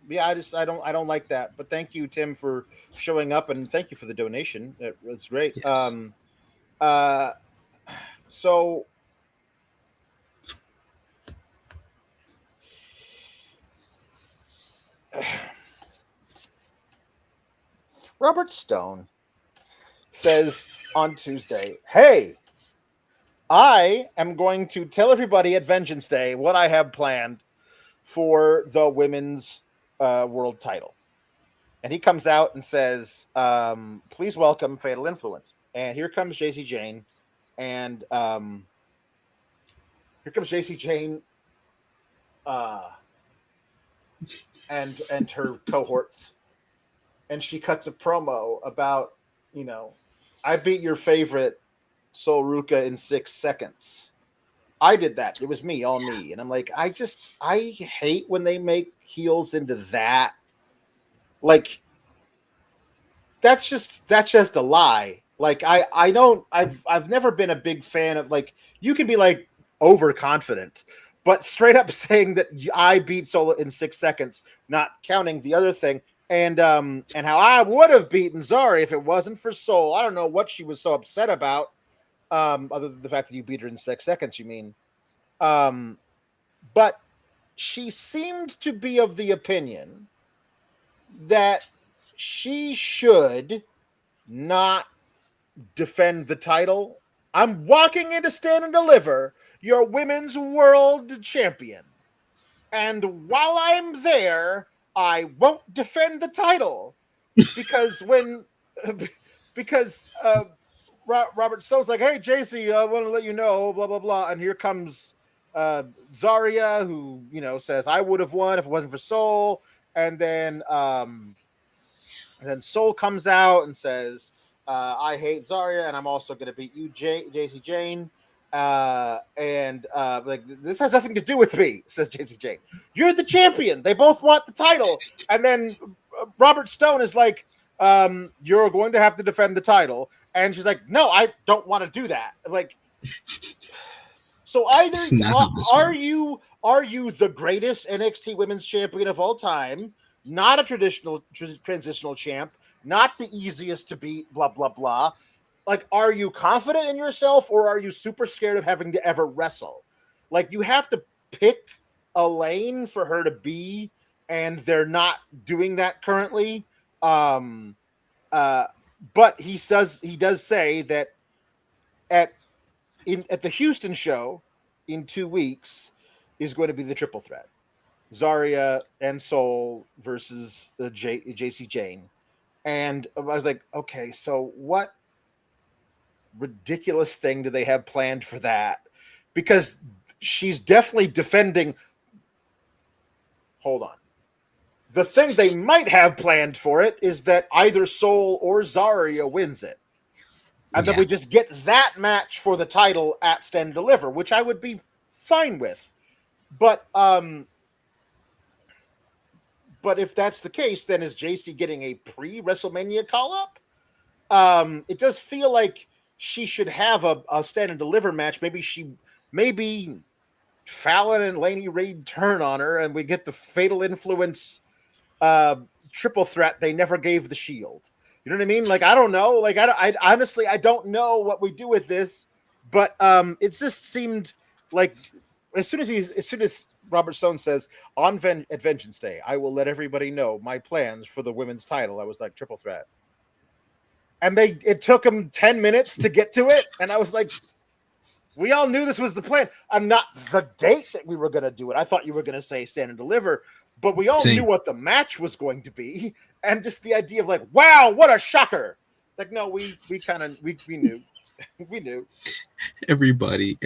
yeah, I don't like that. But thank you, Tim, for showing up, and thank you for the donation. It's great. Yes. So Robert Stone says on Tuesday, hey, I am going to tell everybody at Vengeance Day what I have planned for the women's world title. And he comes out and says, please welcome Fatal Influence. And here comes JC Jane. And here comes JC Jane and her cohorts. And she cuts a promo about, I beat your favorite Sol Ruka in 6 seconds. I did that. It was me, all me. And I'm like, I hate when they make heels into that. Like, that's just a lie. Like, I've never been a big fan of, like, you can be like overconfident, but straight up saying that I beat Solo in 6 seconds, not counting the other thing. And how I would have beaten Zari if it wasn't for Sol. I don't know what she was so upset about, other than the fact that you beat her in 6 seconds, you mean. But she seemed to be of the opinion that she should not defend the title. I'm walking in to stand and deliver your women's world champion. And while I'm there, I won't defend the title because Robert Stone's like, hey, JC, I want to let you know, blah, blah, blah. And here comes Zarya, who, says, I would have won if it wasn't for Sol. And then Sol comes out and says, I hate Zarya, and I'm also going to beat you, JC Jane. Like, this has nothing to do with me, says JC Jane. You're the champion. They both want the title. And then Robert Stone is like, you're going to have to defend the title. And she's like, no, I don't want to do that. Like, so either are you the greatest NXT Women's Champion of all time, not a traditional transitional champ, not the easiest to beat, blah, blah, blah. Like, are you confident in yourself, or are you super scared of having to ever wrestle? Like, you have to pick a lane for her to be, and they're not doing that currently. But he does say that at the Houston show in 2 weeks is going to be the triple threat. Zarya and Sol versus JC Jane. And I was like, okay, so what ridiculous thing do they have planned for that? Because she's definitely defending. Hold on. The thing they might have planned for it is that either Sol or Zarya wins it. And then we just get that match for the title at Stand and Deliver, which I would be fine with. But if that's the case, then is JC getting a pre-WrestleMania call-up? It does feel like she should have a Stand and Deliver match. Maybe Fallon and Laney Reid turn on her, and we get the Fatal Influence triple threat they never gave the Shield. You know what I mean? Like, I don't know. Like, I honestly, I don't know what we do with this, but it just seemed like as soon as Robert Stone says at Vengeance Day, I will let everybody know my plans for the women's title, I was like, triple threat. And it took them 10 minutes to get to it. And I was like, we all knew this was the plan. I'm not the date that we were going to do it. I thought you were going to say Stand and Deliver, but we all knew what the match was going to be. And just the idea of like, wow, what a shocker. Like, no, we knew. We knew. Everybody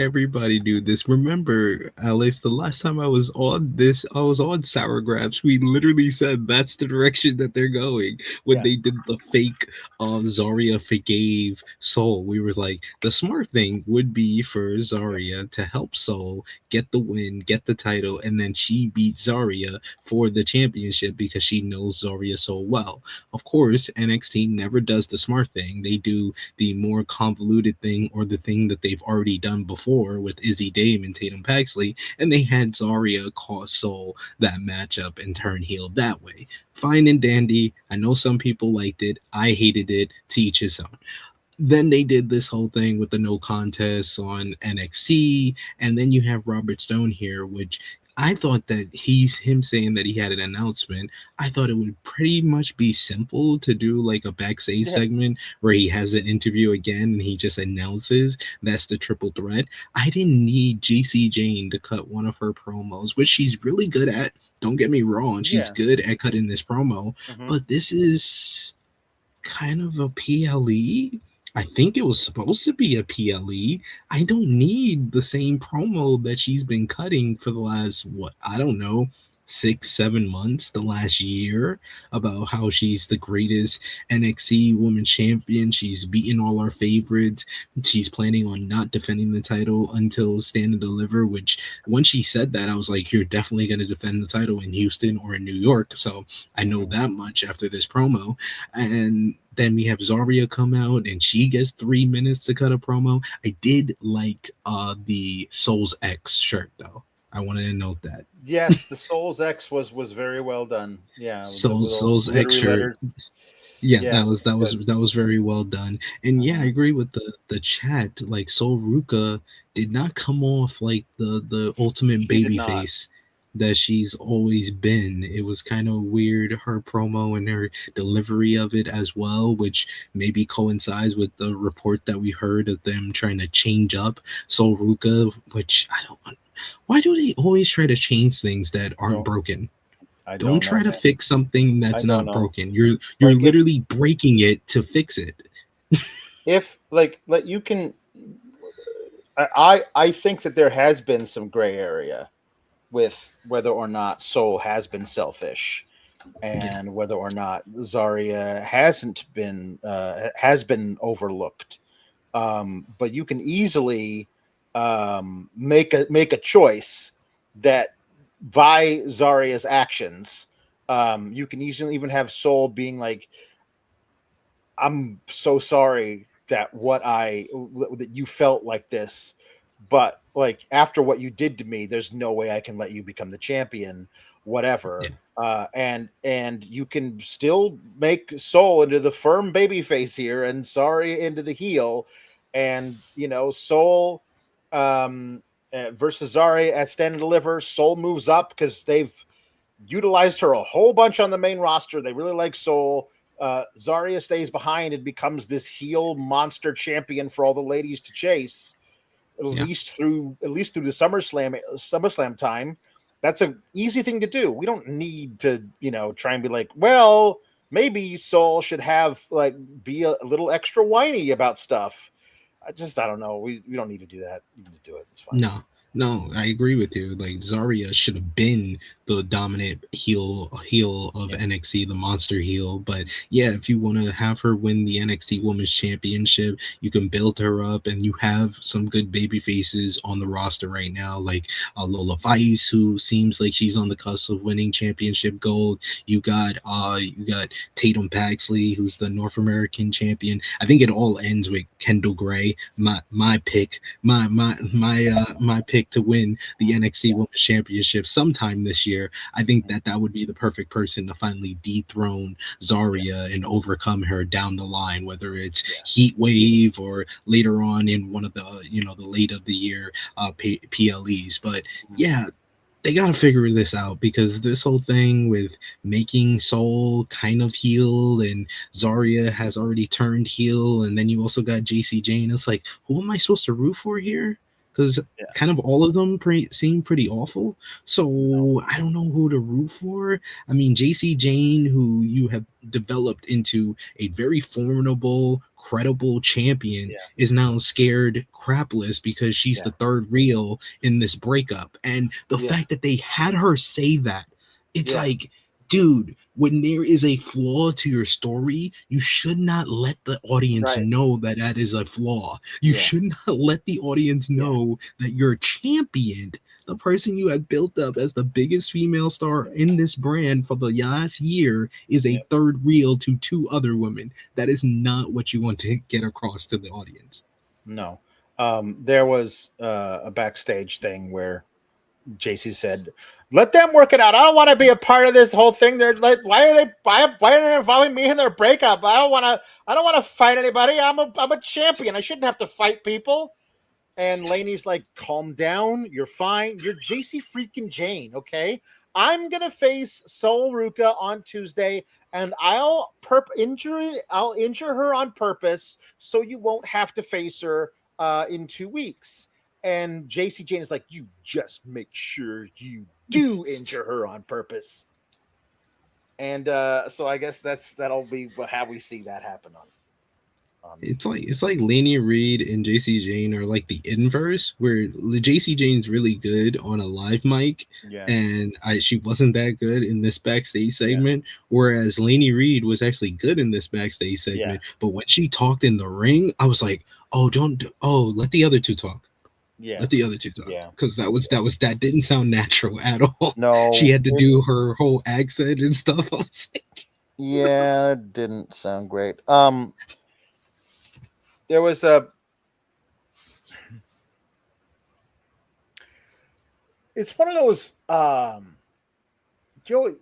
knew this. Remember, Alex, the last time I was on Sour Grabs. We literally said that's the direction that they're going when Yeah. they did the fake Zarya forgave Soul. We were like, the smart thing would be for Zarya to help Soul get the win, get the title, and then she beat Zarya for the championship because she knows Zarya so well. Of course, NXT never does the smart thing. They do the more convoluted thing, or the thing that they've already done before with Izzy Dame and Tatum Paxley, and they had Zarya cause Soul that matchup and turn heel that way. Fine and dandy. I know some people liked it. I hated it. To each his own. Then they did this whole thing with the no contest on NXT, and then you have Robert Stone here, which I thought that him saying that he had an announcement. I thought it would pretty much be simple to do like a backstage Yeah. segment where he has an interview again and he just announces that's the triple threat. I didn't need GC Jane to cut one of her promos, which she's really good at. Don't get me wrong, she's Yeah. good at cutting this promo, Mhm. but this is kind of a PLE. I think it was supposed to be a PLE. I don't need the same promo that she's been cutting for the last, what, I don't know, 6, 7 months, the last year, about how she's the greatest NXT women's champion. She's beaten all our favorites. She's planning on not defending the title until Stand and Deliver, which when she said that, I was like, you're definitely going to defend the title in Houston or in New York. So I know that much after this promo. And then we have Zarya come out and she gets 3 minutes to cut a promo. I did like the Souls X shirt though. I wanted to note that. Yes, the Souls X was very well done. Yeah, with the little Souls X glittery shirt. letters. Yeah, Yeah, that was good. very well done. And yeah, I Mhm. agree with the chat. Like Sol Ruka did not come off like the ultimate She did baby not. face that she's always been. It was kind of weird, her promo and her delivery of it as well, which maybe coincides with the report that we heard of them trying to change up Sol Ruka, which I don't. Why do they always try to change things that aren't No, broken? I Don't don't know, try to man. fix something I that's don't not know. broken. You're Like literally breaking it to fix it. if like you can, I think that there has been some gray area with whether or not Soul has been selfish Yeah. and whether or not Zarya has been overlooked. But you can easily make a choice that by Zarya's actions, you can easily even have Soul being like, "I'm so sorry that you felt like this, but like after what you did to me, there's no way I can let you become the champion, whatever." Yeah. And you can still make Soul into the firm baby face here and sorry into the heel, and Soul versus Zari at Stand and Deliver. Soul moves up because they've utilized her a whole bunch on the main roster. They really like Soul. Zarya stays behind and becomes this heel monster champion for all the ladies to chase, Yeah. at least through the SummerSlam time. That's an easy thing to do. We don't need to, try and be like, well, maybe Soul should have be a little extra whiny about stuff. I don't know. We don't need to do that. You can just do it. It's fine. No, no, I agree with you. Like Zarya should have been the dominant heel of Yeah. NXT, the monster heel. But yeah, if you want to have her win the NXT Women's Championship, you can build her up, and you have some good baby faces on the roster right now, like Lola Vice, who seems like she's on the cusp of winning championship gold. You got Tatum Paxley, who's the North American champion. I think it all ends with Kendall Gray, my pick, my pick to win the NXT Women's Championship sometime this year. I think that would be the perfect person to finally dethrone Yeah. Zarya and overcome her down the line, whether it's Yeah. Heat Wave or later on in one of the late of the year PLEs. But yeah, they got to figure this out, because this whole thing with making Soul kind of heel and Zarya has already turned heel, and then you also got JC Jane. It's like, who am I supposed to root for here? because kind of all of them seem pretty awful. So I don't know who to root for. I mean, JC Jane, who you have developed into a very formidable, credible champion, is now scared crapless because she's the third reel in this breakup. And the fact that they had her say that, it's like, dude, when there is a flaw to your story, you should not let the audience know that that is a flaw. You should not let the audience know that your champion, the person you have built up as the biggest female star in this brand for the last year, is a third reel to two other women. That is not what you want to get across to the audience. No. There was a backstage thing where JC said, "Let them work it out. I don't want to be a part of this whole thing. They're like, why are they involving me in their breakup? I don't want to fight anybody. I'm a champion. I shouldn't have to fight people." And Laney's like, "Calm down. You're fine. You're JC freaking Jane, okay? I'm gonna face Sol Ruka on Tuesday, and I'll injure her on purpose so you won't have to face her in 2 weeks." And JC Jane is like, "You just make sure you do injure her on purpose." And so I guess that'll be how we see that happen on. It's like Laney Reed and JC Jane are like the inverse, where JC Jane's really good on a live mic, and she wasn't that good in this backstage segment. Whereas Laney Reed was actually good in this backstage segment, but when she talked in the ring, I was like, let the other two talk. Let the other two talk. Because that didn't sound natural at all. No, she had to do her whole accent and stuff. I was like, it didn't sound great. There was it's one of those Joe.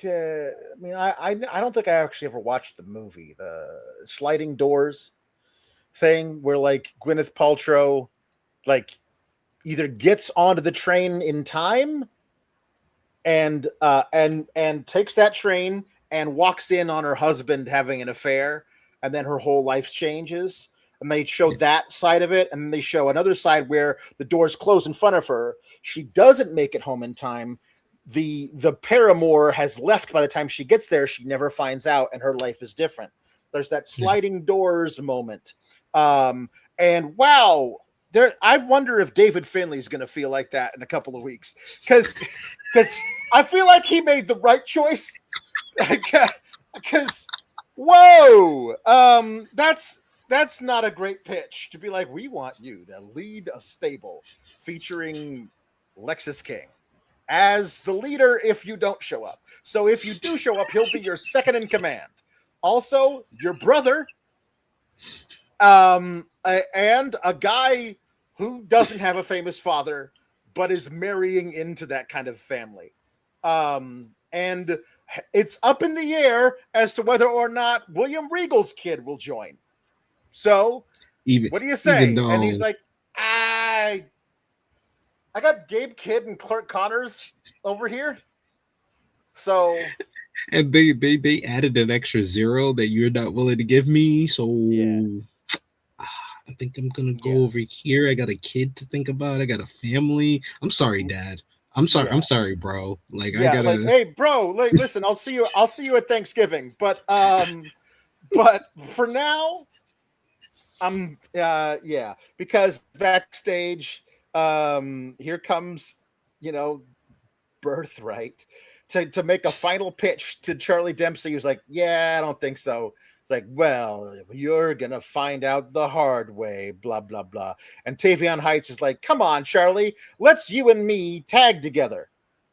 I mean, I don't think I actually ever watched the movie, the sliding doors thing, where like Gwyneth Paltrow like either gets onto the train in time and takes that train and walks in on her husband having an affair, and then her whole life changes. And they show that side of it, and then they show another side where the doors close in front of her. She doesn't make it home in time. The paramour has left by the time she gets there. She never finds out, and her life is different. There's that sliding doors moment. And wow, I wonder if David Finlay is going to feel like that in a couple of weeks, because I feel like he made the right choice. Because whoa, that's not a great pitch to be like, we want you to lead a stable featuring Lexus King as the leader if you don't show up. So if you do show up, he'll be your second in command. Also, your brother, and a guy who doesn't have a famous father, but is marrying into that kind of family. And it's up in the air as to whether or not William Regal's kid will join. So, what do you say? And he's like, I got Gabe Kidd and Clark Connors over here. So, and they added an extra 0 that you're not willing to give me. So, I think I'm gonna go over here. I got a kid to think about. I got a family. I'm sorry, Dad. I'm sorry. I'm sorry, bro. Like, I gotta. Like, hey, bro. Like, listen. I'll see you at Thanksgiving. But for now, I'm because backstage, here comes, Birthright to make a final pitch to Charlie Dempsey. He was like, "Yeah, I don't think so." It's like, "Well, you're gonna find out the hard way." Blah blah blah. And Tavion Heights is like, "Come on, Charlie, let's you and me tag together.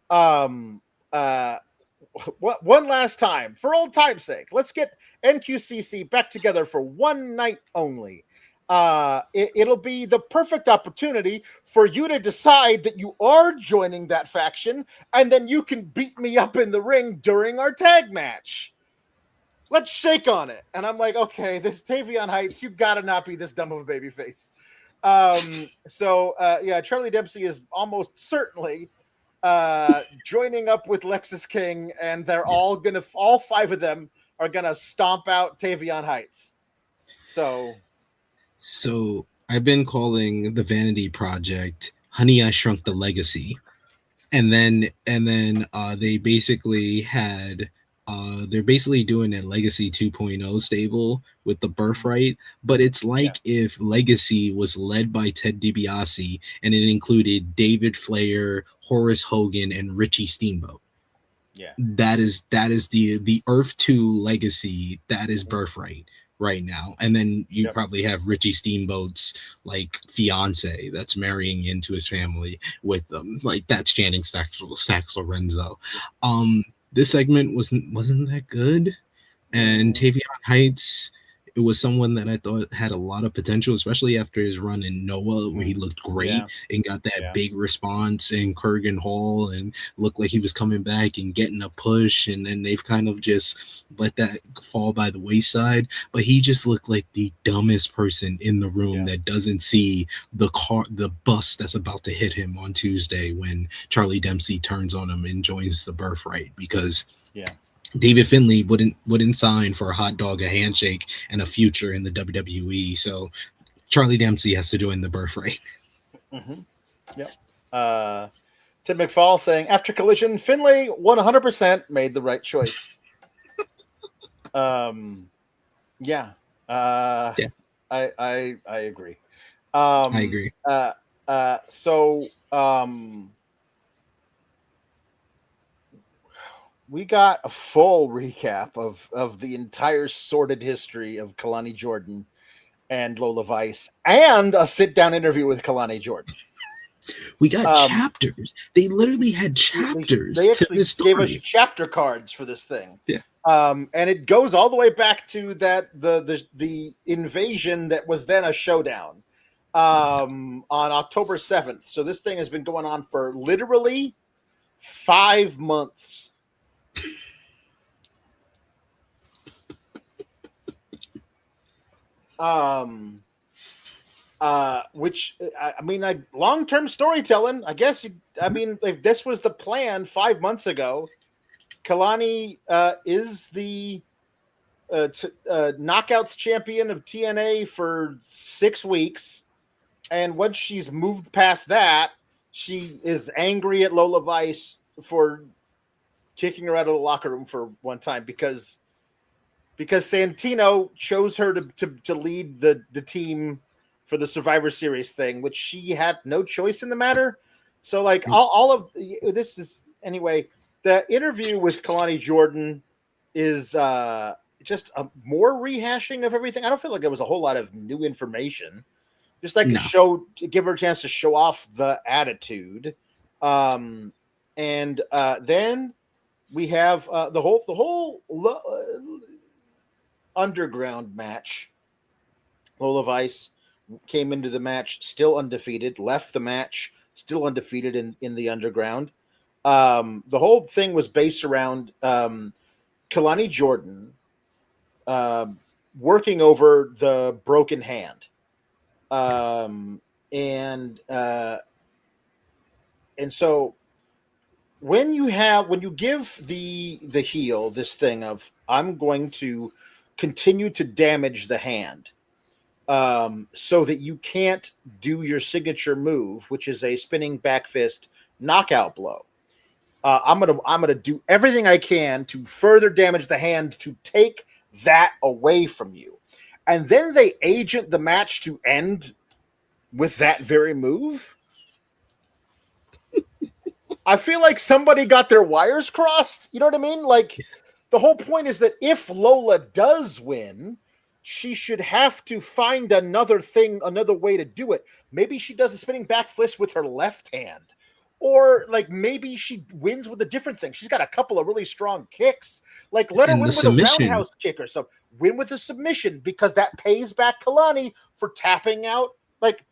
One last time, for old time's sake, let's get NQCC back together for one night only. It'll be the perfect opportunity for you to decide that you are joining that faction, and then you can beat me up in the ring during our tag match. Let's shake on it." And I'm like, okay, this Tavion Heights, you gotta not be this dumb of a babyface. Charlie Dempsey is almost certainly joining up with Lexus King, and they're all 5 of them are gonna stomp out Tavion Heights. So I've been calling the Vanity Project Honey, I Shrunk the Legacy. And then they basically had they're basically doing a Legacy 2.0 stable with the Birthright, but it's like if Legacy was led by Ted DiBiase and it included David Flair, Horace Hogan, and Richie Steamboat. Yeah. That is the Earth 2 Legacy. That is Birthright right now. And then you probably have Richie Steamboat's like fiance that's marrying into his family with them. Like that's Channing Stacks Lorenzo. This segment wasn't that good. And Tavion Heights, it was someone that I thought had a lot of potential, especially after his run in Noah, where he looked great and got that big response in Kurgan Hall and looked like he was coming back and getting a push. And then they've kind of just let that fall by the wayside. But he just looked like the dumbest person in the room that doesn't see the bus that's about to hit him on Tuesday when Charlie Dempsey turns on him and joins the Birthright, because David Finlay wouldn't sign for a hot dog, a handshake, and a future in the WWE. So Charlie Dempsey has to join the Birthright. Yep. Tim McFall saying, after Collision, Finlay 100% made the right choice. I agree. I agree. We got a full recap of the entire sordid history of Kelani Jordan and Lola Vice, and a sit-down interview with Kelani Jordan. We got chapters. They literally had chapters. They actually to this gave story. us chapter cards for this thing. Yeah. And it goes all the way back to the invasion that was then a showdown on October 7th. So this thing has been going on for literally 5 months. Which I mean, like long-term storytelling, I guess. I mean, if this was the plan 5 months ago, Kelani is the knockouts champion of TNA for 6 weeks, and once she's moved past that, she is angry at Lola Vice for kicking her out of the locker room for one time because Santino chose her to lead the team for the Survivor Series thing, which she had no choice in the matter. So like all of this is anyway. The interview with Kelani Jordan is just a more rehashing of everything. I don't feel like there was a whole lot of new information. Just like give her a chance to show off the attitude. And then we have the whole underground match. Lola Vice came into the match still undefeated, left the match still undefeated in the underground. The whole thing was based around Kelani Jordan working over the broken hand. And so when you give the heel this thing of, I'm going to continue to damage the hand so that you can't do your signature move, which is a spinning back fist knockout blow. I'm gonna do everything I can to further damage the hand to take that away from you. And then they agent the match to end with that very move. I feel like somebody got their wires crossed. You know what I mean? Like, the whole point is that if Lola does win, she should have to find another way to do it. Maybe she does a spinning back fist with her left hand. Or, like, maybe she wins with a different thing. She's got a couple of really strong kicks. Like, let her win with a roundhouse kick or something. Win with a submission, because that pays back Kelani for tapping out. Like,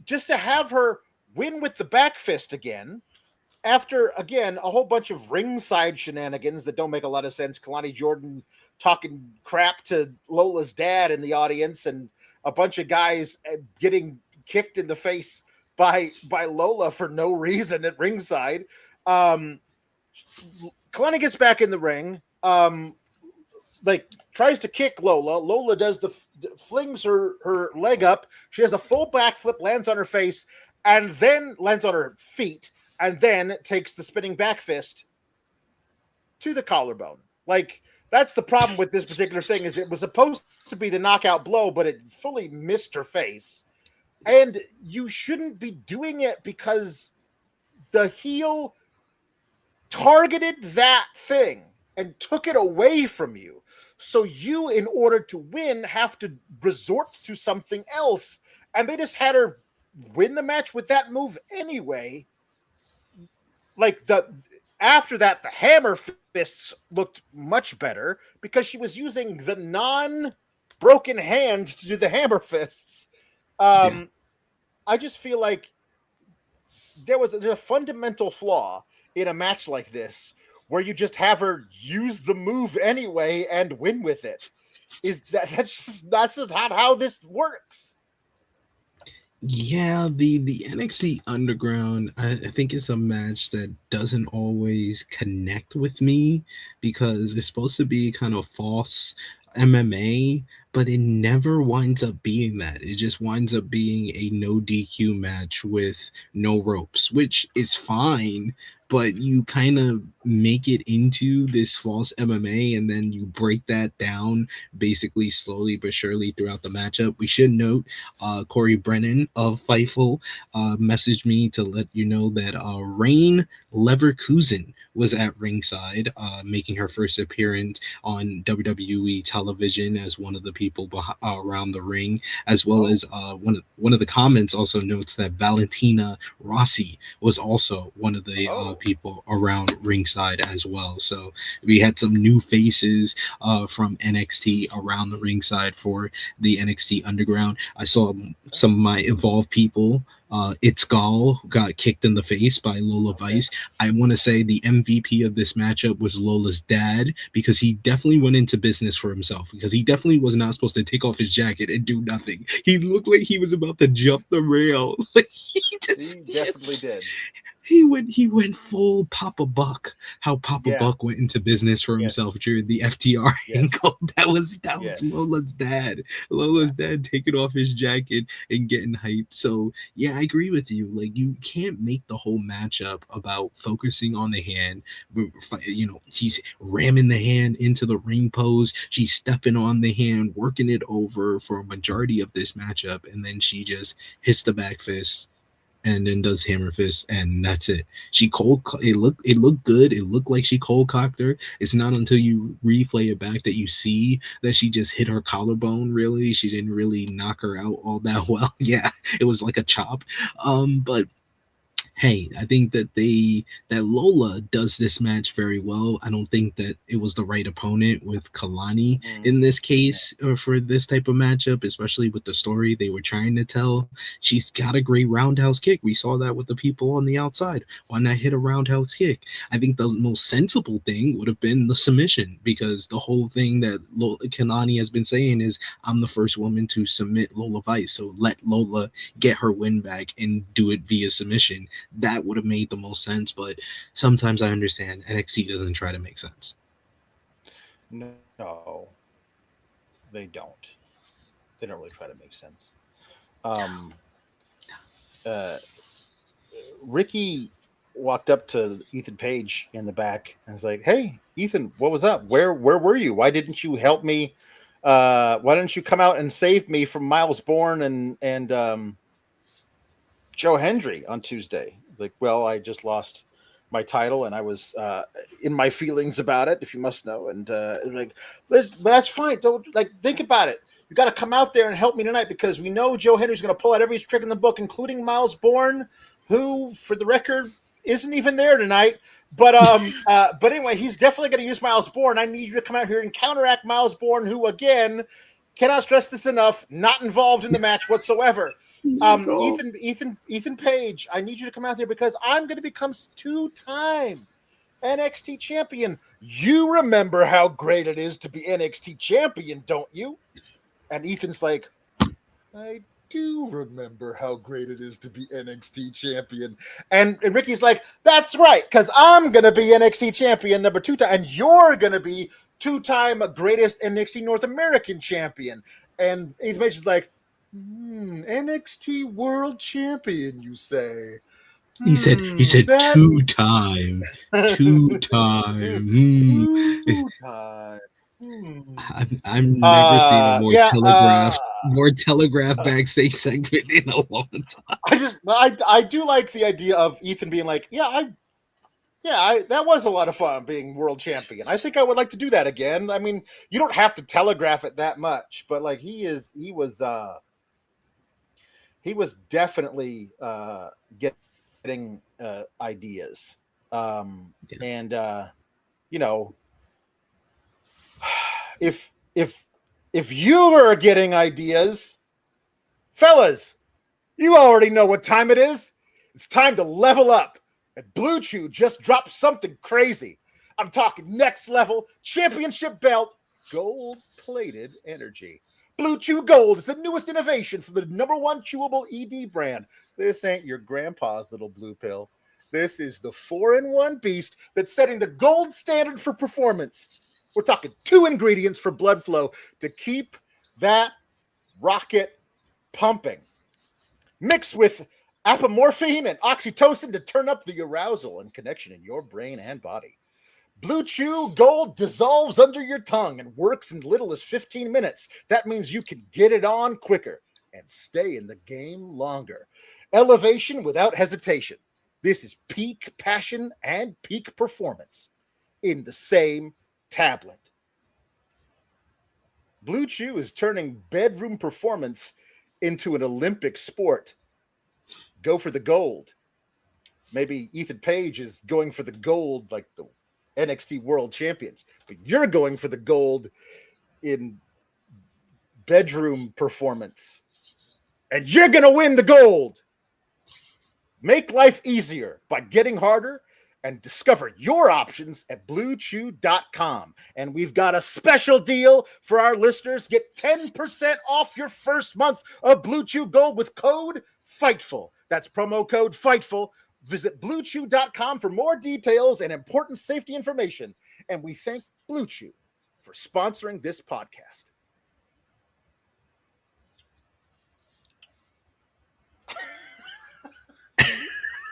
just to have her win with the back fist again, after, again, a whole bunch of ringside shenanigans that don't make a lot of sense. Kelani Jordan talking crap to Lola's dad in the audience, and a bunch of guys getting kicked in the face by Lola for no reason at ringside. Kelani gets back in the ring. tries to kick Lola. Lola does flings her leg up. She has a full backflip, lands on her face, and then lands on her feet, and then takes the spinning back fist to the collarbone. Like, that's the problem with this particular thing, is it was supposed to be the knockout blow, but it fully missed her face. And you shouldn't be doing it because the heel targeted that thing and took it away from you. So you, in order to win, have to resort to something else. And they just had her win the match with that move anyway. Like, after that, the hammer fists looked much better because she was using the non-broken hand to do the hammer fists. I just feel like there's a fundamental flaw in a match like this where you just have her use the move anyway and win with it. That's just not how this works. Yeah, the NXT Underground, I think it's a match that doesn't always connect with me because it's supposed to be kind of false MMA, but it never winds up being that. It just winds up being a no DQ match with no ropes, which is fine, but you kind of make it into this false MMA and then you break that down basically slowly but surely throughout the matchup. We should note Corey Brennan of Fightful messaged me to let you know that Rain Leverkusen was at ringside, making her first appearance on WWE television as one of the people around the ring, as well as one of the comments also notes that Valentina Rossi was also one of the people around ringside as well. So we had some new faces from NXT around the ringside for the NXT Underground. I saw some of my Evolved people. It's Gall got kicked in the face by Lola Vice. I want to say the MVP of this matchup was Lola's dad, because he definitely went into business for himself, because he definitely was not supposed to take off his jacket and do nothing. He looked like he was about to jump the rail. He definitely did. He went full Papa Buck. How Papa Buck went into business for himself during the FTR angle. That was Lola's dad. Lola's dad taking off his jacket and getting hyped. So yeah, I agree with you. Like, you can't make the whole matchup about focusing on the hand. You know, she's ramming the hand into the ring pose. She's stepping on the hand, working it over for a majority of this matchup, and then she just hits the back fist and then does hammer fist, and that's it. It looked good. It looked like she cold cocked her. It's not until you replay it back that you see that she just hit her collarbone. Really, she didn't really knock her out all that well. Yeah, it was like a chop. But hey, I think that Lola does this match very well. I don't think that it was the right opponent with Kelani in this case for this type of matchup, especially with the story they were trying to tell. She's got a great roundhouse kick. We saw that with the people on the outside. Why not hit a roundhouse kick? I think the most sensible thing would have been the submission, because the whole thing that Kelani has been saying is, I'm the first woman to submit Lola Vice, so let Lola get her win back and do it via submission. That would have made the most sense, but sometimes I understand NXT doesn't try to make sense. No, they don't. They don't really try to make sense. Ricky walked up to Ethan Page in the back and was like, "Hey, Ethan, what was up? Where were you? Why didn't you help me? Why didn't you come out and save me from Miles Bourne and Joe Hendry on Tuesday?" Like, well, I just lost my title and I was in my feelings about it, if you must know. And like, but that's fine. Don't think about it. You got to come out there and help me tonight, because we know Joe Hendry's going to pull out every trick in the book, including Miles Bourne, who, for the record, isn't even there tonight. But anyway, he's definitely going to use Miles Bourne. I need you to come out here and counteract Miles Bourne, who, again, cannot stress this enough, not involved in the match whatsoever. Ethan Page, I need you to come out there, because I'm going to become 2-time NXT champion. You remember how great it is to be NXT champion, don't you? And Ethan's like, I do remember how great it is to be NXT champion. And Ricky's like, that's right, because I'm going to be NXT champion number 2 time, and you're going to be 2-time greatest NXT North American champion. And Ethan Page is like, NXT World Champion, you say? He said That 2-time. 2-time. Two-time. I've never seen a more telegraphed backstage segment in a long time. I do like the idea of Ethan being like, that was a lot of fun being world champion. I think I would like to do that again. I mean, you don't have to telegraph it that much, but like he was definitely getting ideas. And you know, if you are getting ideas, fellas, you already know what time it is. It's time to level up. And Blue Chew just dropped something crazy. I'm talking next level championship belt, gold-plated energy. Blue Chew Gold is the newest innovation from the #1 chewable ED brand. This ain't your grandpa's little blue pill. This is the 4-in-1 beast that's setting the gold standard for performance. We're talking 2 ingredients for blood flow to keep that rocket pumping, mixed with apomorphine and oxytocin to turn up the arousal and connection in your brain and body. Blue Chew Gold dissolves under your tongue and works in little as 15 minutes. That means you can get it on quicker and stay in the game longer. Elevation without hesitation. This is peak passion and peak performance in the same tablet. Blue Chew is turning bedroom performance into an Olympic sport. Go for the gold. Maybe Ethan Page is going for the gold like the NXT World Champion, but you're going for the gold in bedroom performance. And you're going to win the gold. Make life easier by getting harder and discover your options at BlueChew.com. And we've got a special deal for our listeners. Get 10% off your first month of Blue Chew Gold with code FIGHTFUL. That's promo code FIGHTFUL. Visit BlueChew.com for more details and important safety information. And we thank Blue Chew for sponsoring this podcast.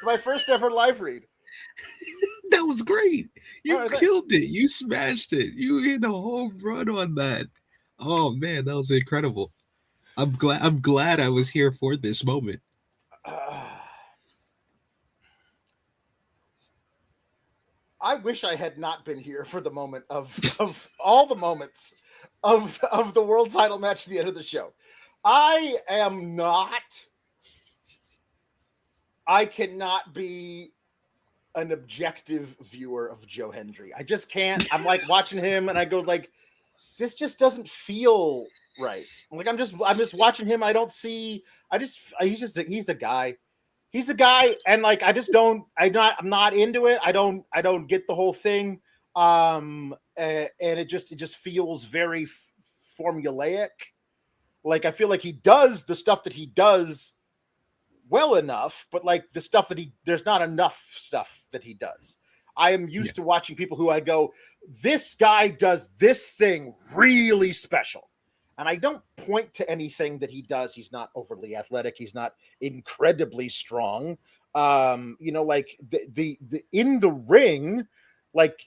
My first ever live read. That was great. You killed it. You smashed it. You hit a home run on that. Oh man, that was incredible. I'm glad I was here for this moment. I wish I had not been here for the moment of all the moments of the world title match at the end of the show. I cannot be an objective viewer of Joe Hendry. I just can't. I'm like watching him and I go like, this just doesn't feel right. Like I'm just watching him. I don't see. He's a guy. He's a guy, and like I'm not into it. I don't get the whole thing. And it just feels very formulaic. Like I feel like he does the stuff that he does well enough, but like the stuff that there's not enough stuff that he does. I am used to watching people who I go, this guy does this thing really special. And I don't point to anything that he does. He's not overly athletic. He's not incredibly strong. Like the in the ring, like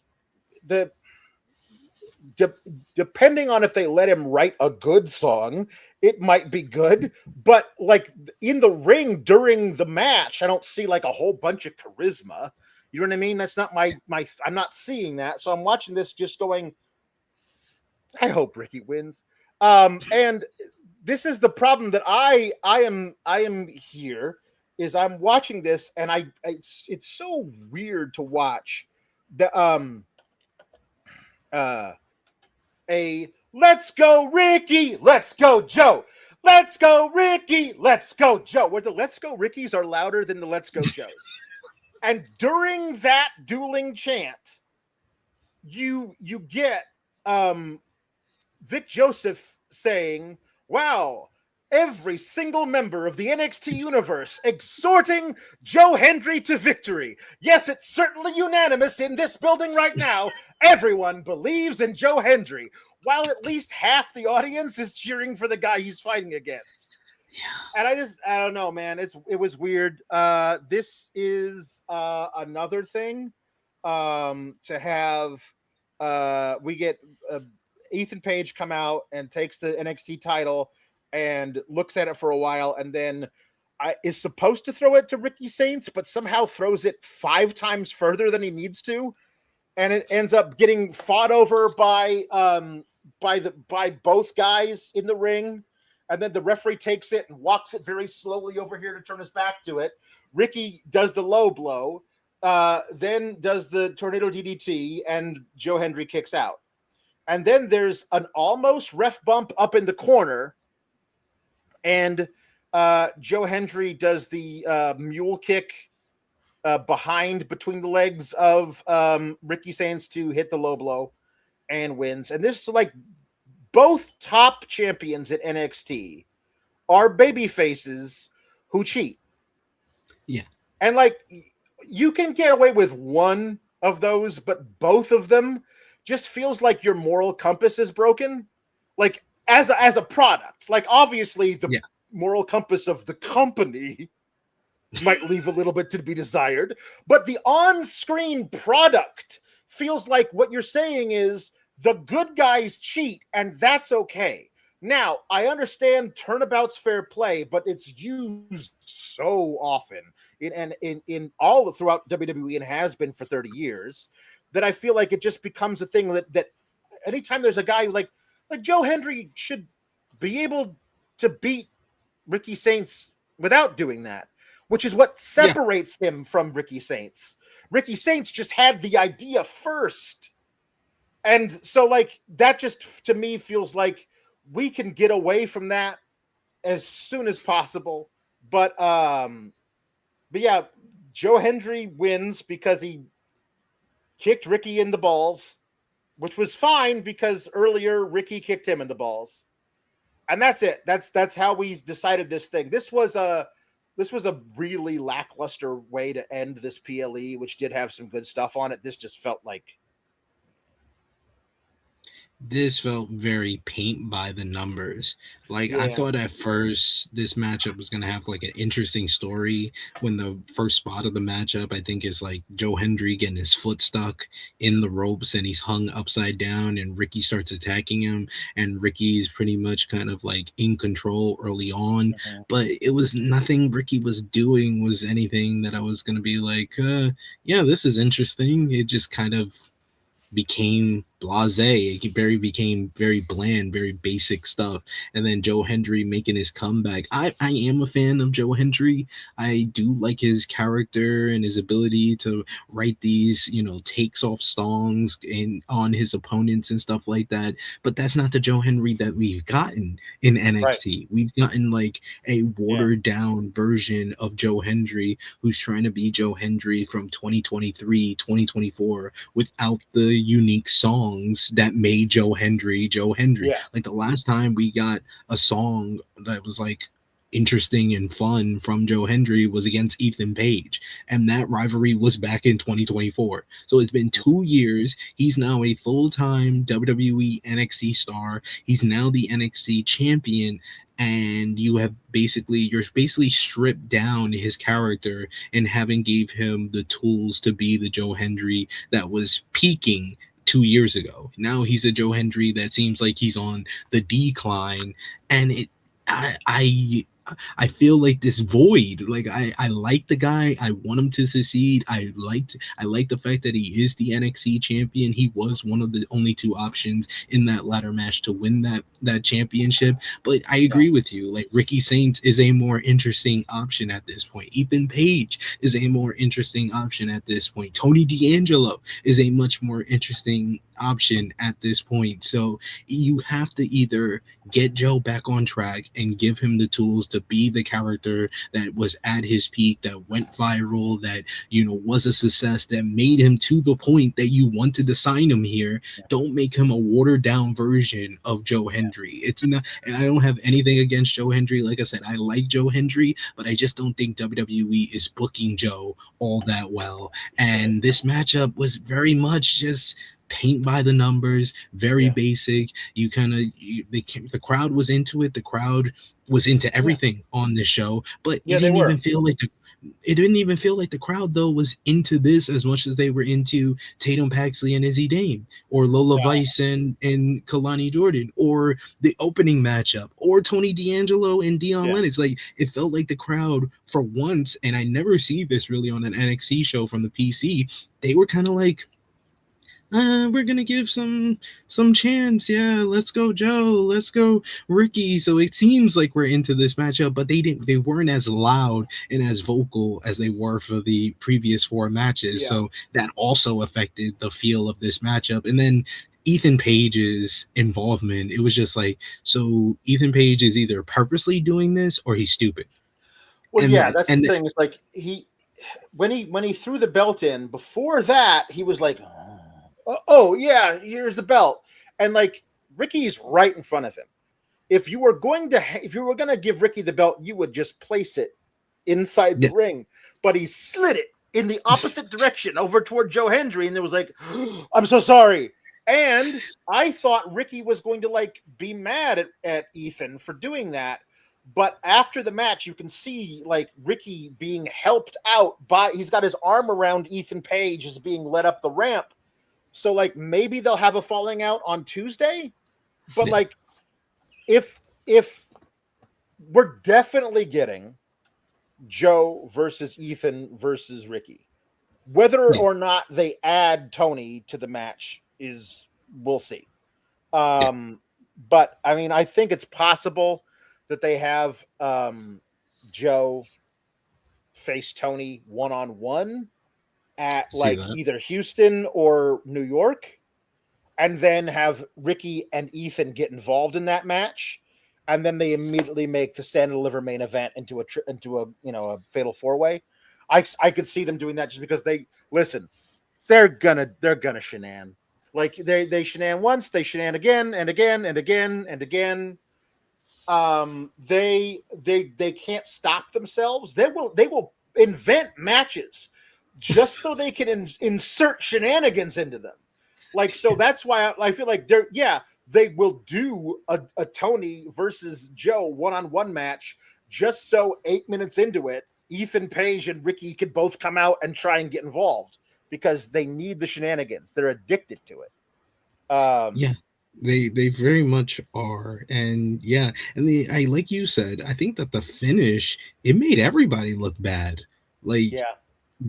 depending on if they let him write a good song, it might be good. But like in the ring during the match, I don't see like a whole bunch of charisma. You know what I mean? That's not my I'm not seeing that. So I'm watching this just going, I hope Ricky wins. And this is the problem that I am here is I'm watching this and it's so weird to watch the a let's go Ricky, let's go Joe, let's go Ricky, let's go Joe, where the let's go Rickies are louder than the let's go Joes. And during that dueling chant, you get Vic Joseph saying, wow, every single member of the NXT universe exhorting Joe Hendry to victory. Yes, it's certainly unanimous in this building right now. Everyone believes in Joe Hendry, while at least half the audience is cheering for the guy he's fighting against. And I don't know, man. It was weird. This is another thing to have. We get Ethan Page come out and takes the NXT title and looks at it for a while, and then is supposed to throw it to Ricky Saints, but somehow throws it 5 times further than he needs to, and it ends up getting fought over by both guys in the ring. And then the referee takes it and walks it very slowly over here to turn his back to it. Ricky does the low blow, then does the tornado DDT, and Joe Hendry kicks out. And then there's an almost ref bump up in the corner, and Joe Hendry does the mule kick behind between the legs of Ricky Saints to hit the low blow and wins. And this is like both top champions at NXT are baby faces who cheat. Yeah. And like you can get away with one of those, but both of them just feels like your moral compass is broken. Like as a product, like obviously the moral compass of the company might leave a little bit to be desired, but the on-screen product feels like what you're saying is the good guys cheat, and that's okay. Now, I understand turnabout's fair play, but it's used so often in all throughout WWE and has been for 30 years that I feel like it just becomes a thing that anytime there's a guy like Joe Hendry should be able to beat Ricky Saints without doing that, which is what separates him from Ricky Saints. Ricky Saints just had the idea first. And so, like, that just, to me, feels like we can get away from that as soon as possible. But yeah, Joe Hendry wins because he kicked Ricky in the balls, which was fine because earlier Ricky kicked him in the balls. And that's it. That's how we decided this thing. This was a really lackluster way to end this PLE, which did have some good stuff on it. This just felt like... This felt very paint by the numbers. Like, I thought at first this matchup was going to have like an interesting story when the first spot of the matchup, I think, is like Joe Hendry getting his foot stuck in the ropes and he's hung upside down and Ricky starts attacking him and Ricky's pretty much kind of like in control early on. But it was nothing Ricky was doing was anything that I was going to be like, yeah, this is interesting. It just kind of became blasé. It became very bland, very basic stuff. And then Joe Hendry making his comeback. I am a fan of Joe Hendry. I do like his character and his ability to write these, takes off songs and on his opponents and stuff like that. But that's not the Joe Hendry that we've gotten in NXT. Right. We've gotten like a watered down version of Joe Hendry who's trying to be Joe Hendry from 2023, 2024 without the unique song that made Joe Hendry. Yeah. Like the last time we got a song that was like interesting and fun from Joe Hendry was against Ethan Page, and that rivalry was back in 2024. So it's been 2 years. He's now a full-time WWE NXT star. He's now the NXT champion, and you're basically stripped down his character and haven't gave him the tools to be the Joe Hendry that was peaking 2 years ago. Now he's a Joe Hendry that seems like he's on the decline, and I feel like this void. Like I like the guy. I want him to succeed. I like the fact that he is the NXT champion. He was one of the only 2 options in that ladder match to win that championship. But I agree with you. Like Ricky Saints is a more interesting option at this point. Ethan Page is a more interesting option at this point. Tony D'Angelo is a much more interesting option at this point. So you have to either get Joe back on track and give him the tools to be the character that was at his peak, that went viral, that, you know, was a success, that made him to the point that you wanted to sign him here. Don't make him a watered down version of Joe Hendry. It's not, and I don't have anything against Joe Hendry. Like I said, I like Joe Hendry, but I just don't think WWE is booking Joe all that well. And this matchup was very much just paint by the numbers, very basic. You kind of, the crowd was into it. The crowd was into everything on this show, but it didn't even feel like the crowd though was into this as much as they were into Tatum, Paxley, and Izzi Dame, or Lola Vice and Kelani Jordan, or the opening matchup, or Tony D'Angelo and Dion Lennox. Like, it felt like the crowd for once, and I never see this really on an NXT show from the PC, they were kind of like, we're gonna give some chance. Yeah, let's go Joe, let's go Ricky. So it seems like we're into this matchup, but they weren't as loud and as vocal as they were for the previous 4 matches. So that also affected the feel of this matchup. And then Ethan Page's involvement, it was just like, so Ethan Page is either purposely doing this or he's stupid. Well, that's the thing. It's like when he threw the belt in, before that he was like, oh yeah, here's the belt, and like Ricky's right in front of him. If you were going to give Ricky the belt, you would just place it inside the ring, but he slid it in the opposite direction over toward Joe Hendry, and it was like, I'm so sorry. And I thought Ricky was going to like be mad at Ethan for doing that, but after the match, you can see like Ricky being helped out he's got his arm around Ethan Page as being led up the ramp. So, like, maybe they'll have a falling out on Tuesday, but like, if we're definitely getting Joe versus Ethan versus Ricky, whether or not they add Tony to the match we'll see. But I mean, I think it's possible that they have Joe face Tony one-on-one at like either Houston or New York, and then have Ricky and Ethan get involved in that match, and then they immediately make the Stand and Deliver main event into a fatal 4-way. I could see them doing that just because they're gonna shenan. Like they shenan once, they shenan again and again and again and again. They can't stop themselves. They will invent matches just so they can insert shenanigans into them. Like, so that's why I feel like they will do a Tony versus Joe one-on-one match just so 8 minutes into it, Ethan Page and Ricky could both come out and try and get involved because they need the shenanigans. They're addicted to it. They very much are. And I like you said, I think that the finish, it made everybody look bad. Like,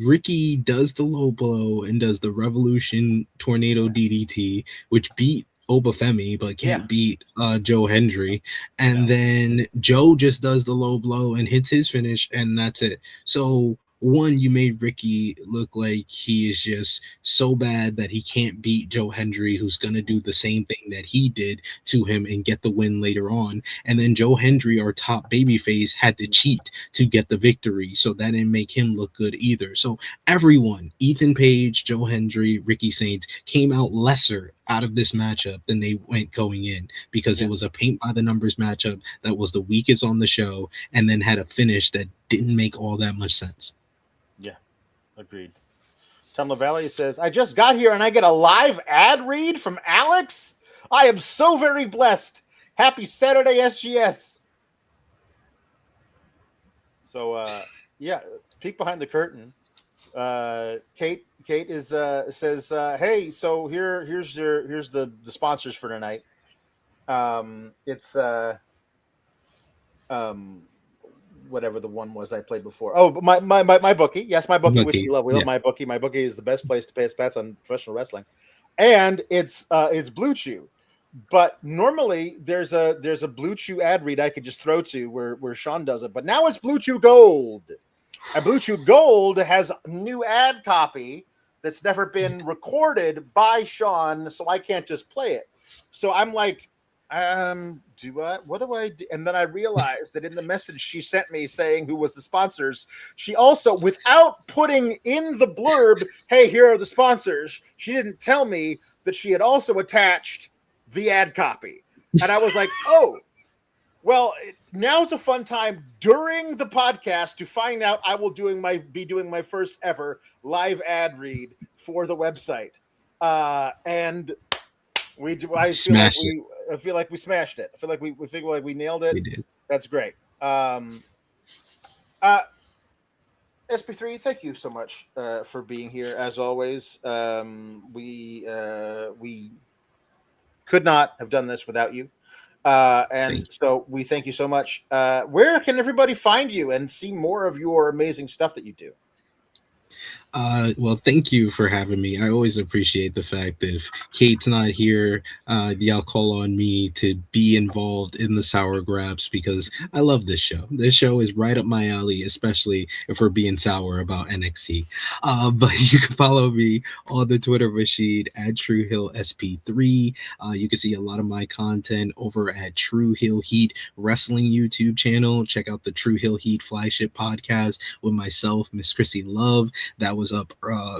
Ricky does the low blow and does the Revolution Tornado DDT, which beat Obafemi but can't beat Joe Hendry. And then Joe just does the low blow and hits his finish, and that's it. So one, you made Ricky look like he is just so bad that he can't beat Joe Hendry, who's going to do the same thing that he did to him and get the win later on. And then Joe Hendry, our top babyface, had to cheat to get the victory. So that didn't make him look good either. So everyone, Ethan Page, Joe Hendry, Ricky Saints, came out lesser out of this matchup than they went going in, because it was a paint by the numbers matchup that was the weakest on the show, and then had a finish that didn't make all that much sense. Agreed. Tom LaValle says, I just got here and I get a live ad read from Alex. I am so very blessed. Happy Saturday, SGS. So, peek behind the curtain. Kate is says, hey, so here's the sponsors for tonight. It's whatever the one was I played before. Oh, my bookie. Yes, my bookie, which we love. We love my bookie. My bookie is the best place to pay us bets on professional wrestling. And it's Blue Chew. But normally there's a Blue Chew ad read I could just throw to where Sean does it. But now it's Blue Chew Gold. And Blue Chew Gold has new ad copy that's never been recorded by Sean, so I can't just play it. So I'm like, what do I do? And then I realized that in the message she sent me saying who was the sponsors, she also, without putting in the blurb, hey, here are the sponsors, she didn't tell me that she had also attached the ad copy. And I was like, oh, well, now's a fun time during the podcast to find out I will be doing my first ever live ad read for the website. And we do. I feel like we smashed it. I feel like we nailed it. We did. That's great. SP3, thank you so much for being here as always. We could not have done this without you. And so we thank you so much. Where can everybody find you and see more of your amazing stuff that you do? Well, thank you for having me. I always appreciate the fact that if Kate's not here, y'all call on me to be involved in the Sour Graps because I love this show. This show is right up my alley, especially if we're being sour about NXT. But you can follow me on the Twitter machine at TrueHillSP3. You can see a lot of my content over at True Hill Heat Wrestling YouTube channel. Check out the True Hill Heat flagship podcast with myself, Miss Chrissy Love. That was up,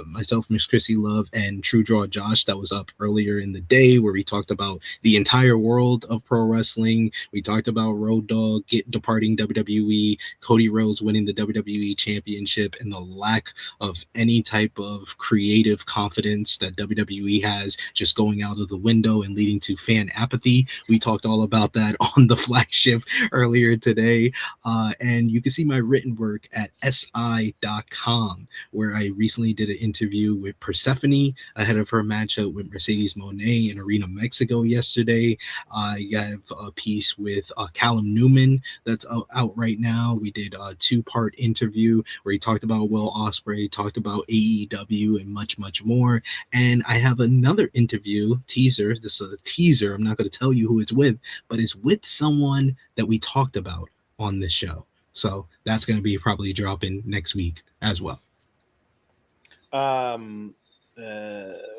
myself, Miss Chrissy Love, and True Draw Josh. That was up earlier in the day where we talked about the entire world of pro wrestling. We talked about Road Dogg departing WWE, Cody Rhodes winning the WWE Championship, and the lack of any type of creative confidence that WWE has just going out of the window and leading to fan apathy. We talked all about that on the flagship earlier today. And you can see my written work at si.com, where I recently did an interview with Persephone ahead of her matchup with Mercedes Moné in Arena Mexico yesterday. I have a piece with Callum Newman that's out right now. We did a 2-part interview where he talked about Will Ospreay, talked about AEW, and much, much more. And I have another interview teaser. This is a teaser. I'm not going to tell you who it's with, but it's with someone that we talked about on this show. So that's going to be probably dropping next week as well.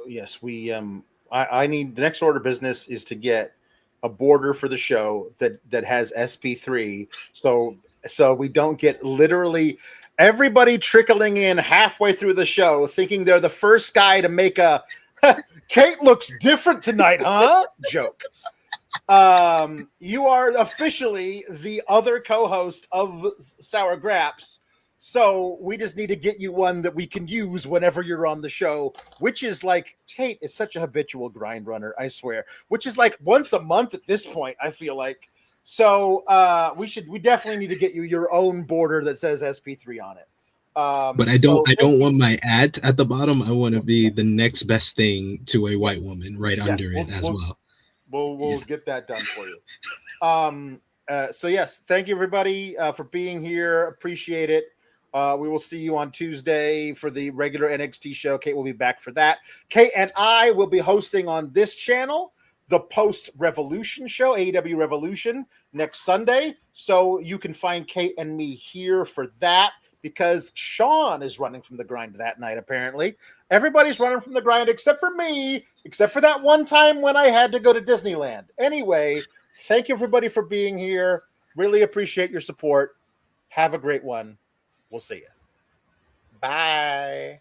Yes, I need, the next order of business is to get a border for the show that has SP3. So we don't get literally everybody trickling in halfway through the show thinking they're the first guy to make a Kate looks different tonight, huh? Joke. You are officially the other co-host of Sour Graps. So we just need to get you one that we can use whenever you're on the show, which is like, Kate is such a habitual grind runner, I swear, which is like once a month at this point, I feel like. So we definitely need to get you your own border that says SP3 on it. But I don't want my at the bottom. I want to be the next best thing to a white woman right under it as well. We'll get that done for you. So yes, thank you everybody for being here. Appreciate it. We will see you on Tuesday for the regular NXT show. Kate will be back for that. Kate and I will be hosting on this channel the post-Revolution show, AEW Revolution, next Sunday. So you can find Kate and me here for that because Sean is running from the grind that night, apparently. Everybody's running from the grind except for me, except for that one time when I had to go to Disneyland. Anyway, thank you, everybody, for being here. Really appreciate your support. Have a great one. We'll see you. Bye.